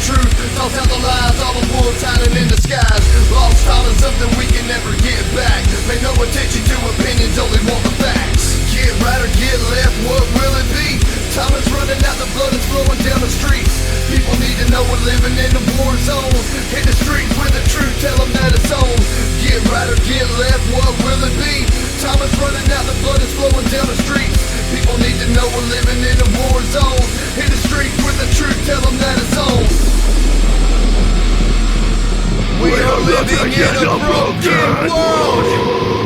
truth, toss out the lies, all the wolves hiding in the skies. Lost time is something we can never get back. Pay no attention to opinions, only want the facts. Get right or get left, what will it be? Time is running out, the blood is flowing down the streets. People need to know we're living in a war zone. Hit the streets with the truth, tell them that it's on. Get right or get left, what will it be? Time is running out, the blood is flowing down the streets. People need to know we're living in a war zone. Hit the streets with the truth, tell them that it's on. We are living in a broken world.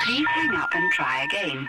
Please hang up and try again.